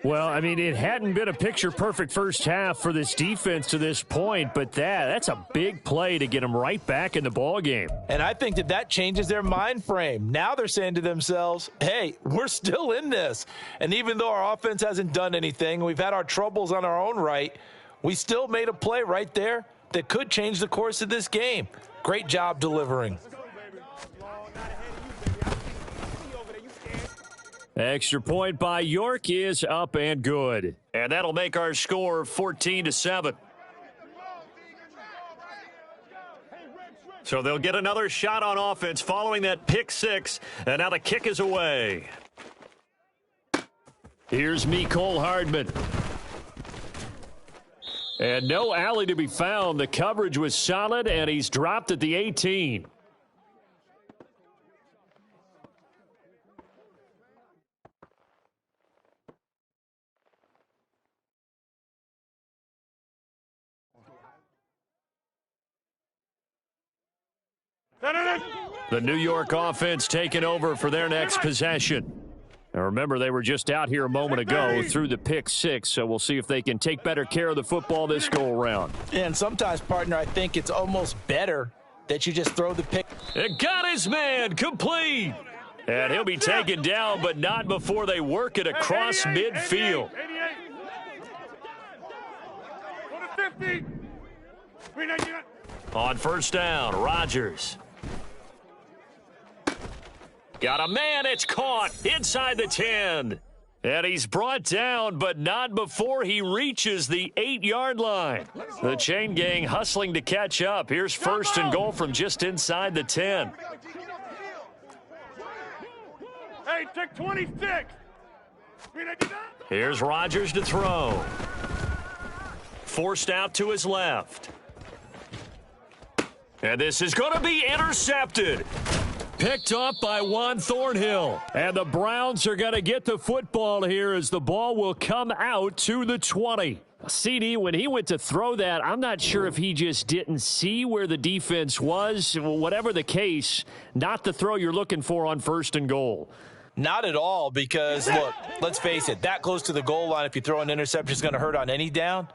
[SPEAKER 1] Well, I mean, it hadn't been a picture-perfect first half for this defense to this point, but that's a big play to get them right back in the ballgame.
[SPEAKER 3] And I think that changes their mind frame. Now they're saying to themselves, hey, we're still in this. And even though our offense hasn't done anything, we've had our troubles on our own right, we still made a play right there that could change the course of this game. Great job delivering.
[SPEAKER 1] Extra point by York is up and good. And that'll make our score 14-7. So they'll get another shot on offense following that pick 6. And now the kick is away. Here's Mecole Hardman. And no alley to be found. The coverage was solid, and he's dropped at the 18. The New York offense taking over for their next possession. Now remember, they were just out here a moment ago through the pick six, so we'll see if they can take better care of the football this go-around.
[SPEAKER 4] And sometimes, partner, I think it's almost better that you just throw the pick.
[SPEAKER 1] It got his man complete. And he'll be taken down, but not before they work it across midfield.
[SPEAKER 2] 50.
[SPEAKER 1] On first down, Rodgers. Got a man, it's caught inside the 10. And he's brought down, but not before he reaches the 8-yard line. The chain gang hustling to catch up. Here's first and goal from just inside the 10.
[SPEAKER 2] Hey, take 26.
[SPEAKER 1] Here's Rodgers to throw. Forced out to his left. And this is going to be intercepted. Picked up by Juan Thornhill. And the Browns are going to get the football here as the ball will come out to the 20. CD, when he went to throw that, I'm not sure if he just didn't see where the defense was. Whatever the case, not the throw you're looking for on first and goal.
[SPEAKER 4] Not at all, because, look, let's face it, that close to the goal line, if you throw an interception, is going to hurt on any down.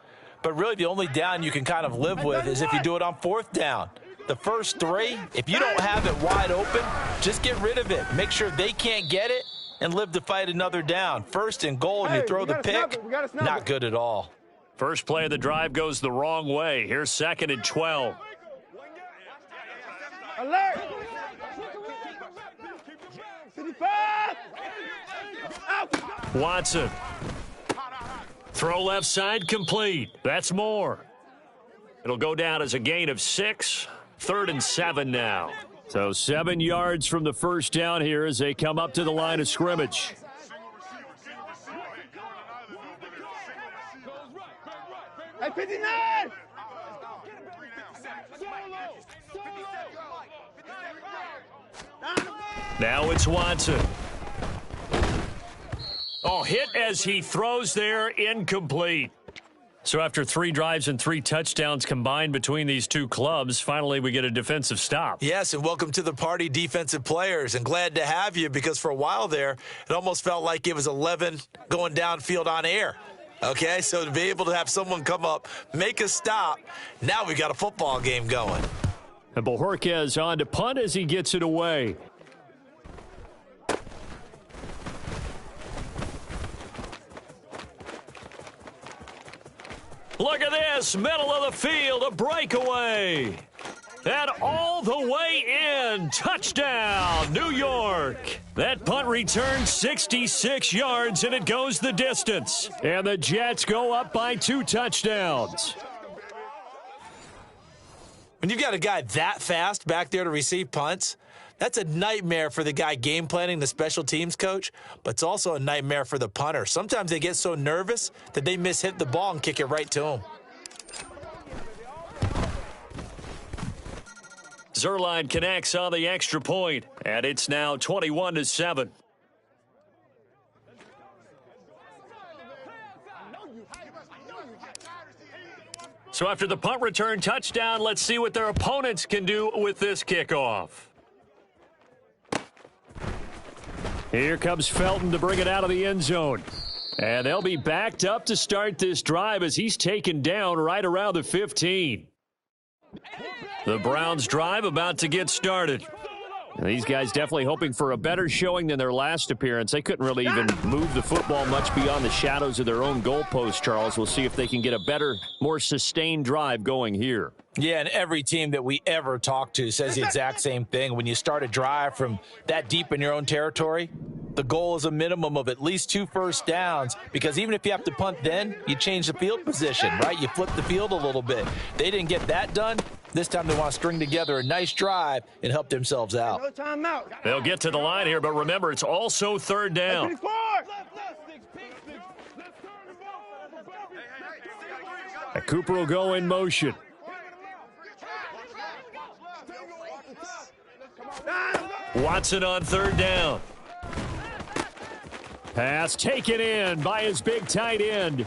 [SPEAKER 4] But really, the only down you can kind of live with is if you do it on fourth down. The first three, if you don't have it wide open, just get rid of it. Make sure they can't get it and live to fight another down. First and goal, and you throw the pick, not good at all.
[SPEAKER 1] First play of the drive goes the wrong way. Here's second and 12.
[SPEAKER 2] Alert! 55!
[SPEAKER 1] Watson. Throw left side complete. That's more. It'll go down as a gain of 6. Third and 7 now. So 7 yards from the first down here as they come up to the line of scrimmage.
[SPEAKER 2] Hey, 59!
[SPEAKER 1] Now it's Watson. Oh, hit as he throws there, incomplete. So after 3 drives and 3 touchdowns combined between these two clubs, finally we get a defensive stop.
[SPEAKER 4] Yes, and welcome to the party, defensive players, and glad to have you, because for a while there, it almost felt like it was 11 going downfield on air. Okay, so to be able to have someone come up, make a stop, now we got a football game going.
[SPEAKER 1] And Bojorquez on to punt as he gets it away. Look at this, middle of the field, a breakaway. And all the way in, touchdown, New York. That punt returns 66 yards, and it goes the distance. And the Jets go up by 2 touchdowns.
[SPEAKER 4] When you've got a guy that fast back there to receive punts, that's a nightmare for the guy game planning, the special teams coach, but it's also a nightmare for the punter. Sometimes they get so nervous that they hit the ball and kick it right to him.
[SPEAKER 1] Zerline connects on the extra point, and it's now 21-7. So after the punt return touchdown, let's see what their opponents can do with this kickoff. Here comes Felton to bring it out of the end zone. And they'll be backed up to start this drive as he's taken down right around the 15. The Browns drive about to get started. And these guys definitely hoping for a better showing than their last appearance. They couldn't really even move the football much beyond the shadows of their own goalpost, Charles. We'll see if they can get a better, more sustained drive going here.
[SPEAKER 4] Yeah, and every team that we ever talk to says the exact same thing. When you start a drive from that deep in your own territory, the goal is a minimum of at least 2 first downs, because even if you have to punt then, you change the field position, right? You flip the field a little bit. They didn't get that done. This time they want to string together a nice drive and help themselves out.
[SPEAKER 2] No timeout.
[SPEAKER 1] They'll get to the line here, but remember, it's also third down. Cooper will go in motion. Watson on third down. Pass taken in by his big tight end.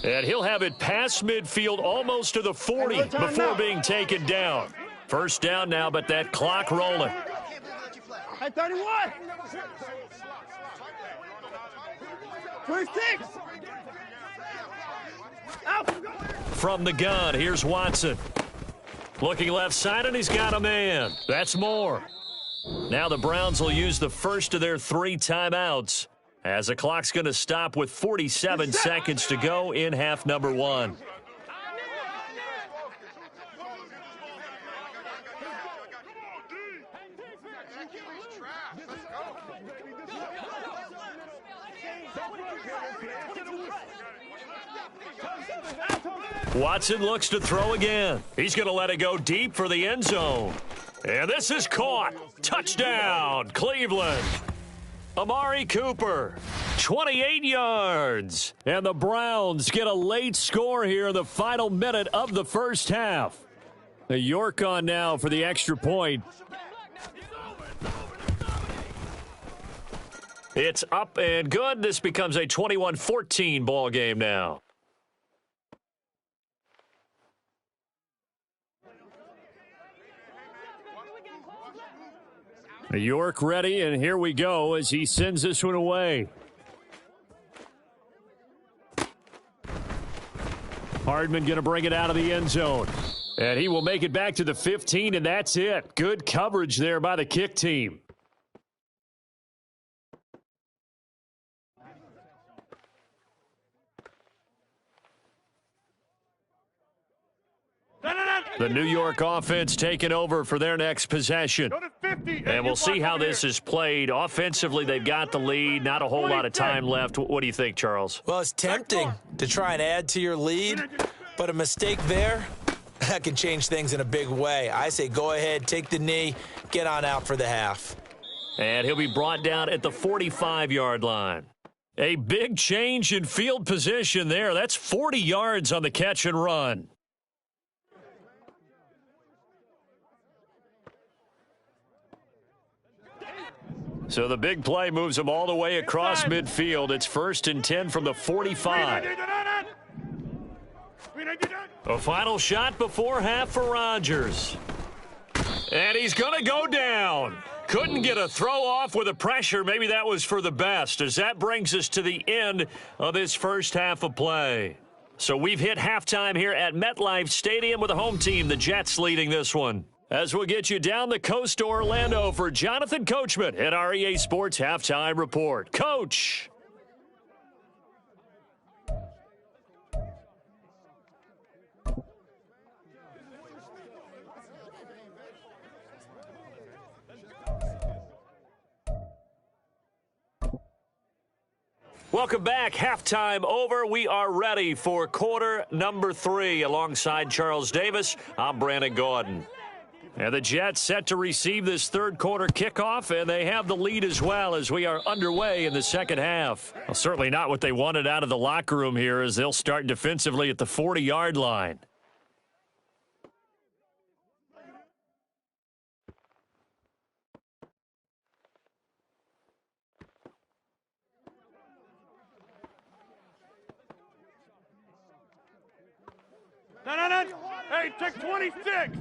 [SPEAKER 1] And he'll have it past midfield almost to the 40 before being taken down. First down now, but that clock rolling.
[SPEAKER 2] Hey, 31. 26. Out.
[SPEAKER 1] From the gun, here's Watson. Looking left side, and he's got a man. That's more. Now the Browns will use the first of their 3 timeouts as the clock's going to stop with 47 seconds to go in half number 1. Watson looks to throw again. He's going to let it go deep for the end zone. And this is caught. Touchdown, Cleveland. Amari Cooper, 28 yards. And the Browns get a late score here in the final minute of the first half. The York on now for the extra point. It's up and good. This becomes a 21-14 ball game now. York ready, and here we go as he sends this one away. Hardman going to bring it out of the end zone. And he will make it back to the 15, and that's it. Good coverage there by the kick team. The New York offense taking over for their next possession. And we'll see how this is played. Offensively, they've got the lead. Not a whole lot of time left. What do you think, Charles?
[SPEAKER 4] Well, it's tempting to try and add to your lead, but a mistake there, that can change things in a big way. I say go ahead, take the knee, get on out for the half.
[SPEAKER 1] And he'll be brought down at the 45-yard line. A big change in field position there. That's 40 yards on the catch and run. So the big play moves him all the way across midfield. It's 1st and 10 from the 45. A final shot before half for Rodgers. And he's going to go down. Couldn't get a throw off with the pressure. Maybe that was for the best, as that brings us to the end of this first half of play. So we've hit halftime here at MetLife Stadium with the home team, the Jets, leading this one. As we'll get you down the coast to Orlando for Jonathan Coachman at REA Sports Halftime Report. Coach. Welcome back. Halftime over. We are ready for quarter number 3. Alongside Charles Davis, I'm Brandon Gordon. And the Jets set to receive this third quarter kickoff, and they have the lead as well as we are underway in the second half. Well, certainly not what they wanted out of the locker room here, as they'll start defensively at the 40-yard line.
[SPEAKER 2] No. Hey, take 26.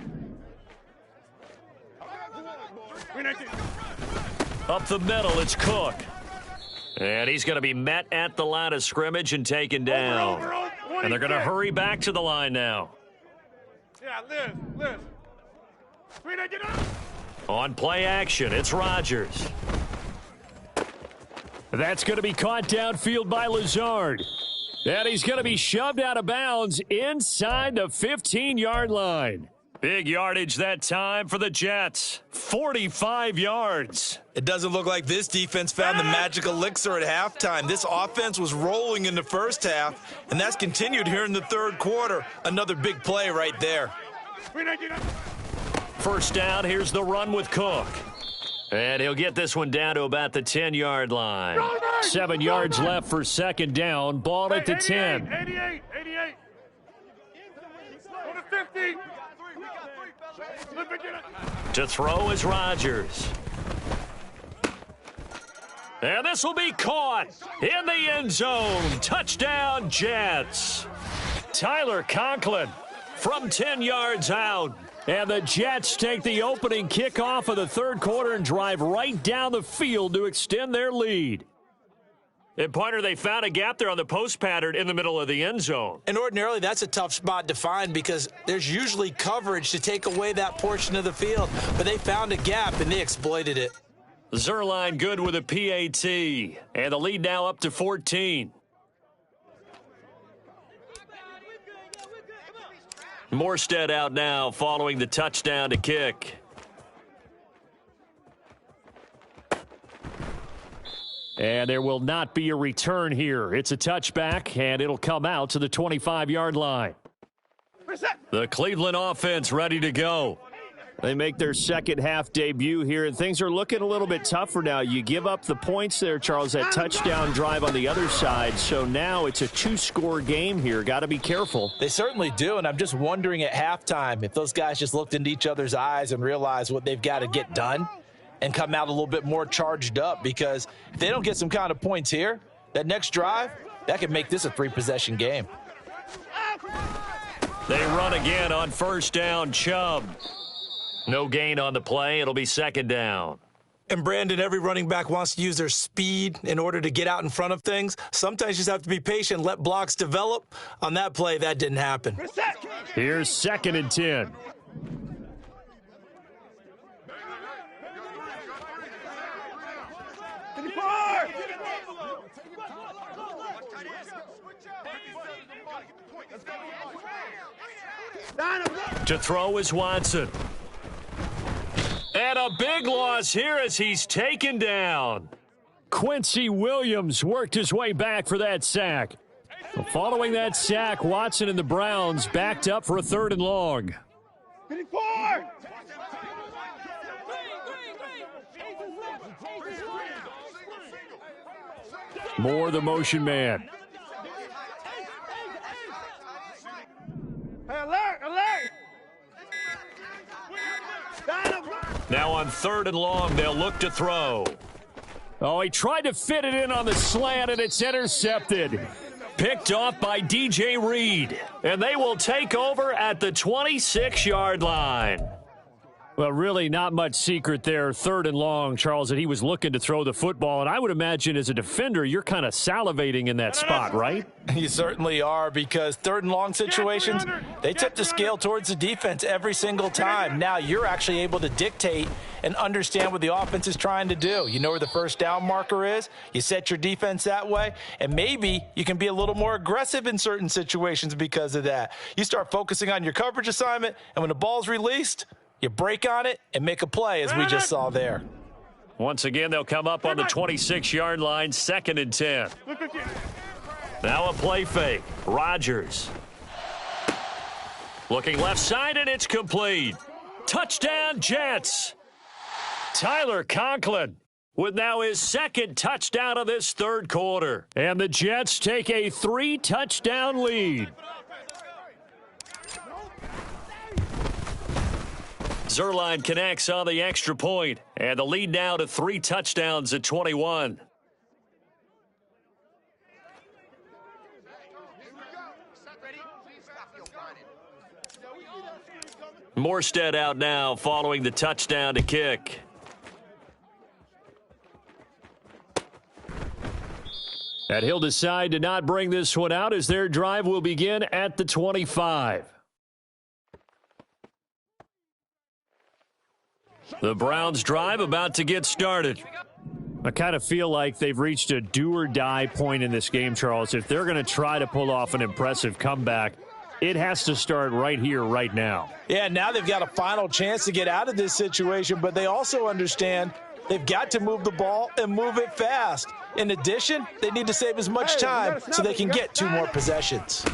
[SPEAKER 1] Up the middle, it's Cook. And he's going to be met at the line of scrimmage and taken down. And they're going to hurry back to the line now.
[SPEAKER 2] Yeah, Liz.
[SPEAKER 1] On play action, it's Rodgers. That's going to be caught downfield by Lazard. And he's going to be shoved out of bounds inside the 15-yard line. Big yardage that time for the Jets. 45 yards.
[SPEAKER 4] It doesn't look like this defense found the magic elixir at halftime. This offense was rolling in the first half, and that's continued here in the third quarter. Another big play right there.
[SPEAKER 1] First down, here's the run with Cook. And he'll get this one down to about the 10-yard line. 7 yards left for second down. Ball at the 10.
[SPEAKER 2] 88. Go to 50.
[SPEAKER 1] To throw is Rodgers. And this will be caught in the end zone. Touchdown, Jets. Tyler Conklin from 10 yards out. And the Jets take the opening kickoff of the third quarter and drive right down the field to extend their lead. And, partner, they found a gap there on the post pattern in the middle of the end zone.
[SPEAKER 4] And ordinarily, that's a tough spot to find because there's usually coverage to take away that portion of the field. But they found a gap, and they exploited it.
[SPEAKER 1] Zerline good with a PAT. And the lead now up to 14. Morstead out now following the touchdown to kick. And there will not be a return here. It's a touchback, and it'll come out to the 25-yard line. The Cleveland offense ready to go. They make their second half debut here, and things are looking a little bit tougher now. You give up the points there, Charles, that touchdown drive on the other side. So now it's a two-score game here. Got to be careful.
[SPEAKER 4] They certainly do, and I'm just wondering at halftime if those guys just looked into each other's eyes and realized what they've got to get done and come out a little bit more charged up, because if they don't get some kind of points here, that next drive, that could make this a three-possession game.
[SPEAKER 1] They run again on first down. Chubb. No gain on the play. It'll be second down.
[SPEAKER 4] And, Brandon, every running back wants to use their speed in order to get out in front of things. Sometimes you just have to be patient, let blocks develop. On that play, that didn't happen.
[SPEAKER 1] Here's second and 10. To throw is Watson. And a big loss here as he's taken down. Quincy Williams worked his way back for that sack. Following that sack, Watson and the Browns backed up for a third and long. Moore, the motion man.
[SPEAKER 2] Alert, alert!
[SPEAKER 1] Now on third and long, they'll look to throw. Oh, he tried to fit it in on the slant, and it's intercepted. Picked off by DJ Reed. And they will take over at the 26-yard line. Well, really not much secret there, third and long, Charles, that he was looking to throw the football. And I would imagine as a defender, you're kind of salivating in that spot, right?
[SPEAKER 4] You certainly are, because third and long situations, they tip the scale towards the defense every single time. Now you're actually able to dictate and understand what the offense is trying to do. You know where the first down marker is. You set your defense that way, and maybe you can be a little more aggressive in certain situations because of that. You start focusing on your coverage assignment, and when the ball's released, you break on it and make a play, as we just saw there.
[SPEAKER 1] Once again, they'll come up on the 26-yard line, second and 10. Now a play fake. Rodgers. Looking left side, and it's complete. Touchdown, Jets. Tyler Conklin with now his second touchdown of this third quarter. And the Jets take a 3-touchdown lead. Zerline connects on the extra point, and the lead now to 3 touchdowns at 21. Morstead out now following the touchdown to kick. And he'll decide to not bring this one out as their drive will begin at the 25. The Browns drive about to get started. I kind of feel like they've reached a do-or-die point in this game, Charles. If they're going to try to pull off an impressive comeback, it has to start right here, right now.
[SPEAKER 4] Yeah, now they've got a final chance to get out of this situation, but they also understand they've got to move the ball and move it fast. In addition, they need to save as much time so they can get 2 more possessions.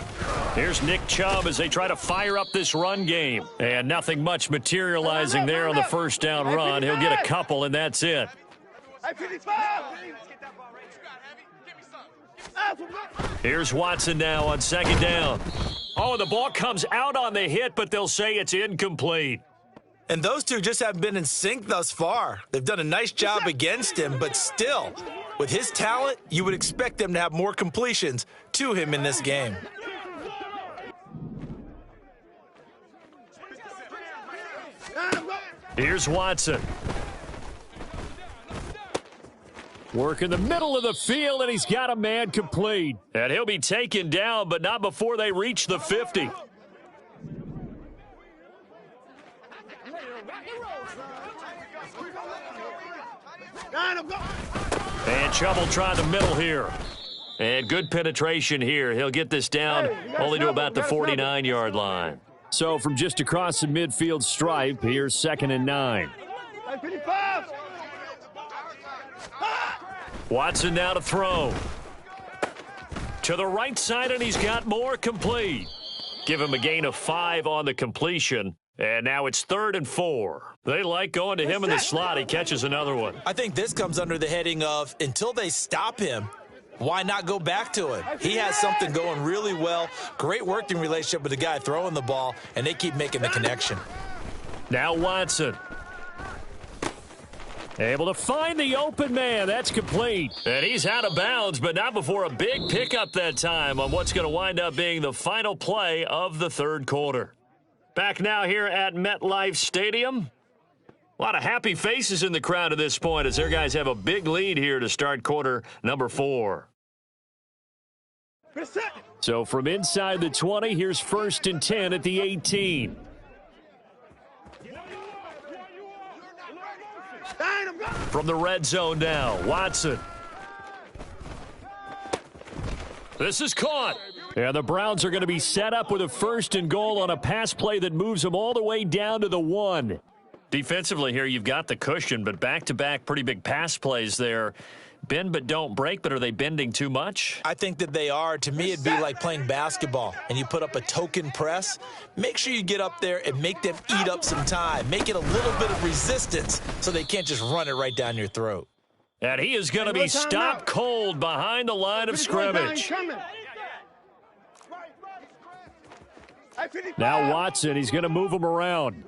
[SPEAKER 1] Here's Nick Chubb as they try to fire up this run game. And nothing much materializing there on the first down run. He'll get a couple, and that's it. Here's Watson now on second down. Oh, the ball comes out on the hit, but they'll say it's incomplete.
[SPEAKER 4] And those two just haven't been in sync thus far. They've done a nice job against him, but still, with his talent, you would expect them to have more completions to him in this game.
[SPEAKER 1] Here's Watson. Work in the middle of the field, and he's got a man complete. And he'll be taken down, but not before they reach the 50. And Chubb will try the middle here. And good penetration here. He'll get this down only to about the 49-yard line. So from just across the midfield stripe, here's 2nd and 9. Watson now to throw. To the right side, and he's got more complete. Give him a gain of 5 on the completion. And now it's 3rd and 4. They like going to him in the slot. He catches another one.
[SPEAKER 4] I think this comes under the heading of until they stop him, why not go back to him? He has something going really well. Great working relationship with the guy throwing the ball, and they keep making the connection.
[SPEAKER 1] Now Watson. Able to find the open man. That's complete. And he's out of bounds, but not before a big pickup that time on what's going to wind up being the final play of the 3rd quarter. Back now here at MetLife Stadium. A lot of happy faces in the crowd at this point as their guys have a big lead here to start quarter number 4. So from inside the 20, here's 1st and 10 at the 18. From the red zone now, Watson. This is caught. And the Browns are going to be set up with a 1st and goal on a pass play that moves them all the way down to the 1. Defensively here, you've got the cushion, but back-to-back pretty big pass plays there. Bend but don't break, but are they bending too much?
[SPEAKER 4] I think that they are. To me, it'd be like playing basketball, and you put up a token press. Make sure you get up there and make them eat up some time. Make it a little bit of resistance so they can't just run it right down your throat.
[SPEAKER 1] And he is going to be stopped cold behind the line of scrimmage. Now Watson, he's going to move him around.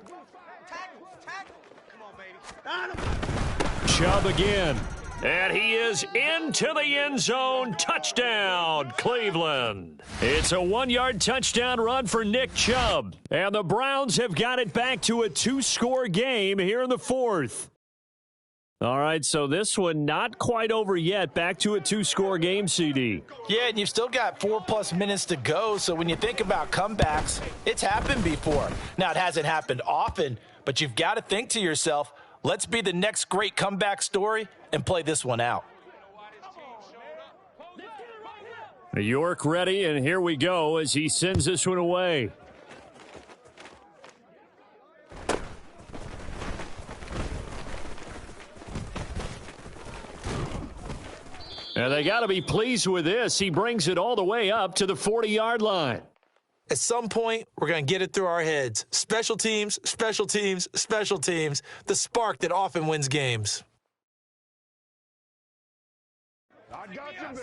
[SPEAKER 1] Chubb again. And he is into the end zone. Touchdown, Cleveland. It's a 1-yard touchdown run for Nick Chubb. And the Browns have got it back to a 2-score game here in the 4th. All right, so this one not quite over yet. Back to a 2-score game, CD.
[SPEAKER 4] Yeah, and you've still got 4+ minutes to go. So when you think about comebacks, it's happened before. Now, it hasn't happened often, but you've got to think to yourself, let's be the next great comeback story and play this one out.
[SPEAKER 1] New York ready, and here we go as he sends this one away. And they got to be pleased with this. He brings it all the way up to the 40-yard line.
[SPEAKER 4] At some point, we're going to get it through our heads. Special teams, special teams, special teams. The spark that often wins games.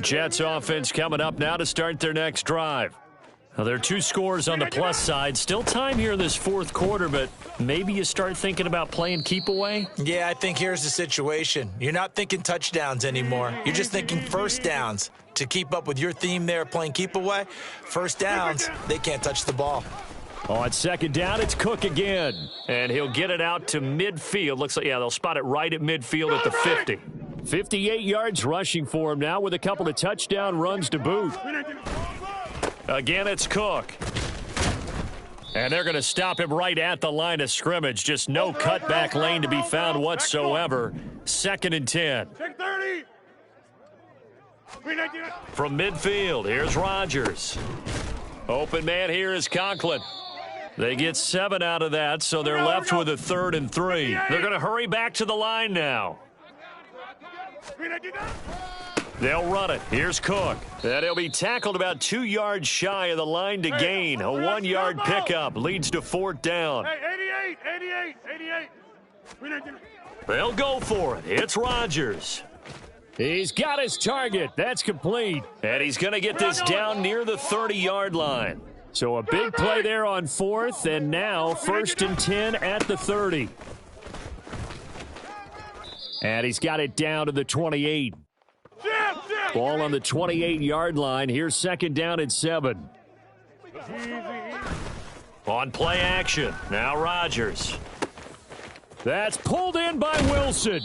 [SPEAKER 1] Jets offense coming up now to start their next drive. Now, there are 2 scores on the plus side. Still time here in this 4th quarter, but maybe you start thinking about playing keep away?
[SPEAKER 4] Yeah, I think here's the situation. You're not thinking touchdowns anymore. You're just thinking first downs. To keep up with your theme there, playing keep away, first downs, they can't touch the ball.
[SPEAKER 1] On 2nd down, it's Cook again. And he'll get it out to midfield. Looks like, yeah, they'll spot it right at midfield at the 50. 58 yards rushing for him now with a couple of touchdown runs to boot. Again, it's Cook. And they're going to stop him right at the line of scrimmage. Just no cutback lane to be found whatsoever. 2nd and 10. From midfield, here's Rodgers. Open man here is Conklin. They get 7 out of that, so they're left with a 3rd and 3. They're going to hurry back to the line now. They'll run it. Here's Cook. And he'll be tackled about 2 yards shy of the line to gain. A 1-yard pickup leads to 4th down. 88. They'll go for it. It's Rodgers. He's got his target. That's complete. And he's going to get this down near the 30-yard line. So a big play there on 4th, and now 1st and 10 at the 30. And he's got it down to the 28. Ball on the 28-yard line. Here's 2nd down and 7. On play action. Now Rodgers. That's pulled in by Wilson.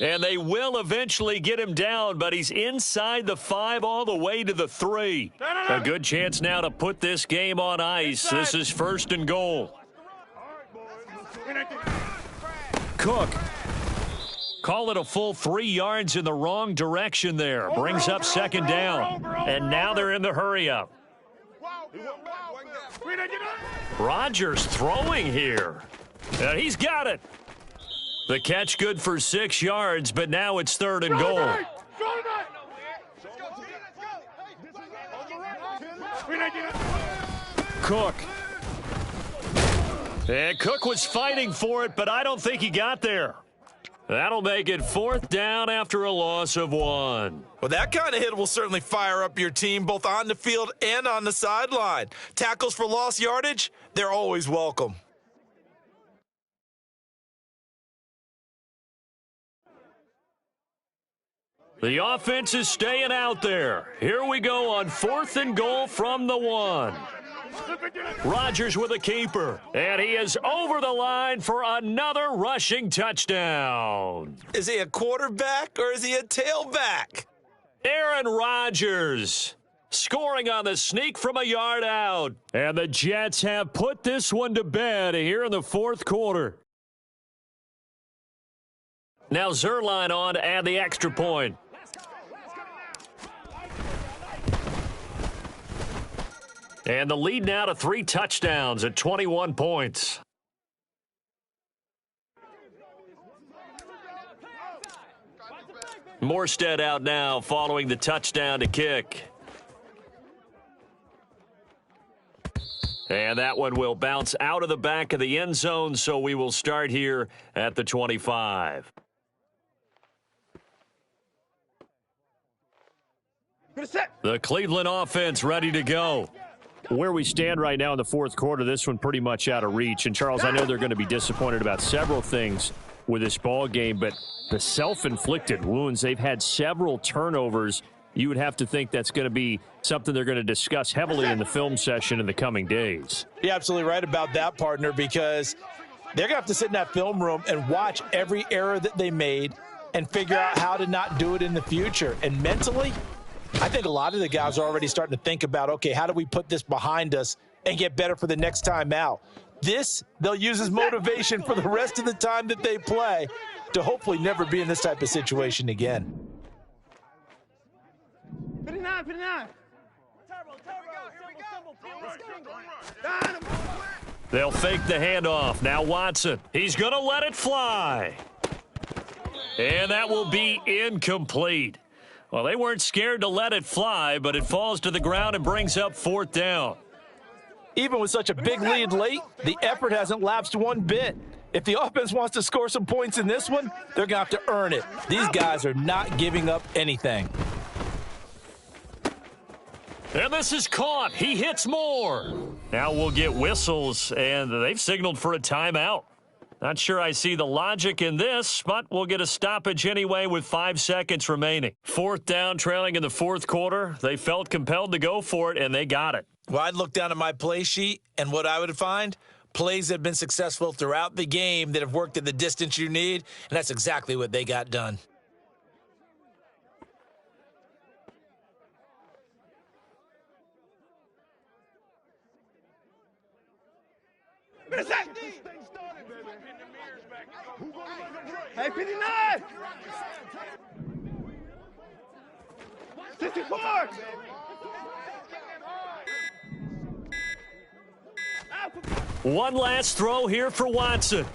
[SPEAKER 1] And they will eventually get him down, but he's inside the 5 all the way to the 3. A good chance now to put this game on ice. This is 1st and goal. Cook. Call it a full 3 yards in the wrong direction there. Brings up 2nd down. And now they're in the hurry-up. Rodgers throwing here. And he's got it. The catch good for 6 yards, but now it's 3rd and goal. Cook. And Cook was fighting for it, but I don't think he got there. That'll make it 4th down after a loss of 1.
[SPEAKER 4] Well, that kind of hit will certainly fire up your team, both on the field and on the sideline. Tackles for lost yardage, they're always welcome.
[SPEAKER 1] The offense is staying out there. Here we go on 4th and goal from the 1. Rodgers with a keeper, and he is over the line for another rushing touchdown.
[SPEAKER 4] Is he a quarterback or is he a tailback?
[SPEAKER 1] Aaron Rodgers scoring on the sneak from a yard out. And the Jets have put this one to bed here in the 4th quarter. Now Zerline on to add the extra point. And the lead now to 3 touchdowns at 21 points. Morstead out now following the touchdown to kick. And that one will bounce out of the back of the end zone, so we will start here at the 25. The Cleveland offense ready to go. Where we stand right now in the 4th quarter, this one pretty much out of reach. And, Charles, I know they're going to be disappointed about several things with this ball game, but the self-inflicted wounds, they've had several turnovers. You would have to think that's going to be something they're going to discuss heavily in the film session in the coming days.
[SPEAKER 4] You're absolutely right about that, partner, because they're going to have to sit in that film room and watch every error that they made and figure out how to not do it in the future. And mentally, I think a lot of the guys are already starting to think about, okay, how do we put this behind us and get better for the next time out? This, they'll use as motivation for the rest of the time that they play to hopefully never be in this type of situation again.
[SPEAKER 2] 59, 59.
[SPEAKER 1] They'll fake the handoff. Now Watson. He's going to let it fly. And that will be incomplete. Well, they weren't scared to let it fly, but it falls to the ground and brings up 4th down.
[SPEAKER 4] Even with such a big lead late, the effort hasn't lapsed one bit. If the offense wants to score some points in this one, they're going to have to earn it. These guys are not giving up anything.
[SPEAKER 1] And this is caught. He hits more. Now we'll get whistles, and they've signaled for a timeout. Not sure I see the logic in this, but we'll get a stoppage anyway with 5 seconds remaining. 4th down, trailing in the 4th quarter. They felt compelled to go for it, and they got it.
[SPEAKER 4] Well, I'd look down at my play sheet, and what I would find, plays that have been successful throughout the game that have worked at the distance you need, and that's exactly what they got done.
[SPEAKER 2] Hey, 59! 64!
[SPEAKER 1] One last throw here for Watson.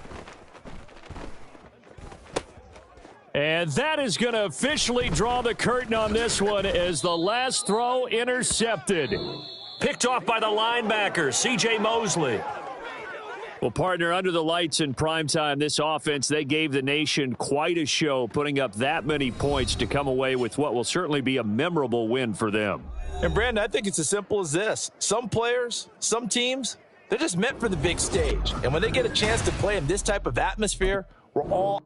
[SPEAKER 1] And that is going to officially draw the curtain on this one as the last throw intercepted. Picked off by the linebacker, C.J. Mosley. Well, partner, under the lights in primetime, this offense, they gave the nation quite a show, putting up that many points to come away with what will certainly be a memorable win for them.
[SPEAKER 4] And, Brandon, I think it's as simple as this. Some players, some teams, they're just meant for the big stage. And when they get a chance to play in this type of atmosphere, we're all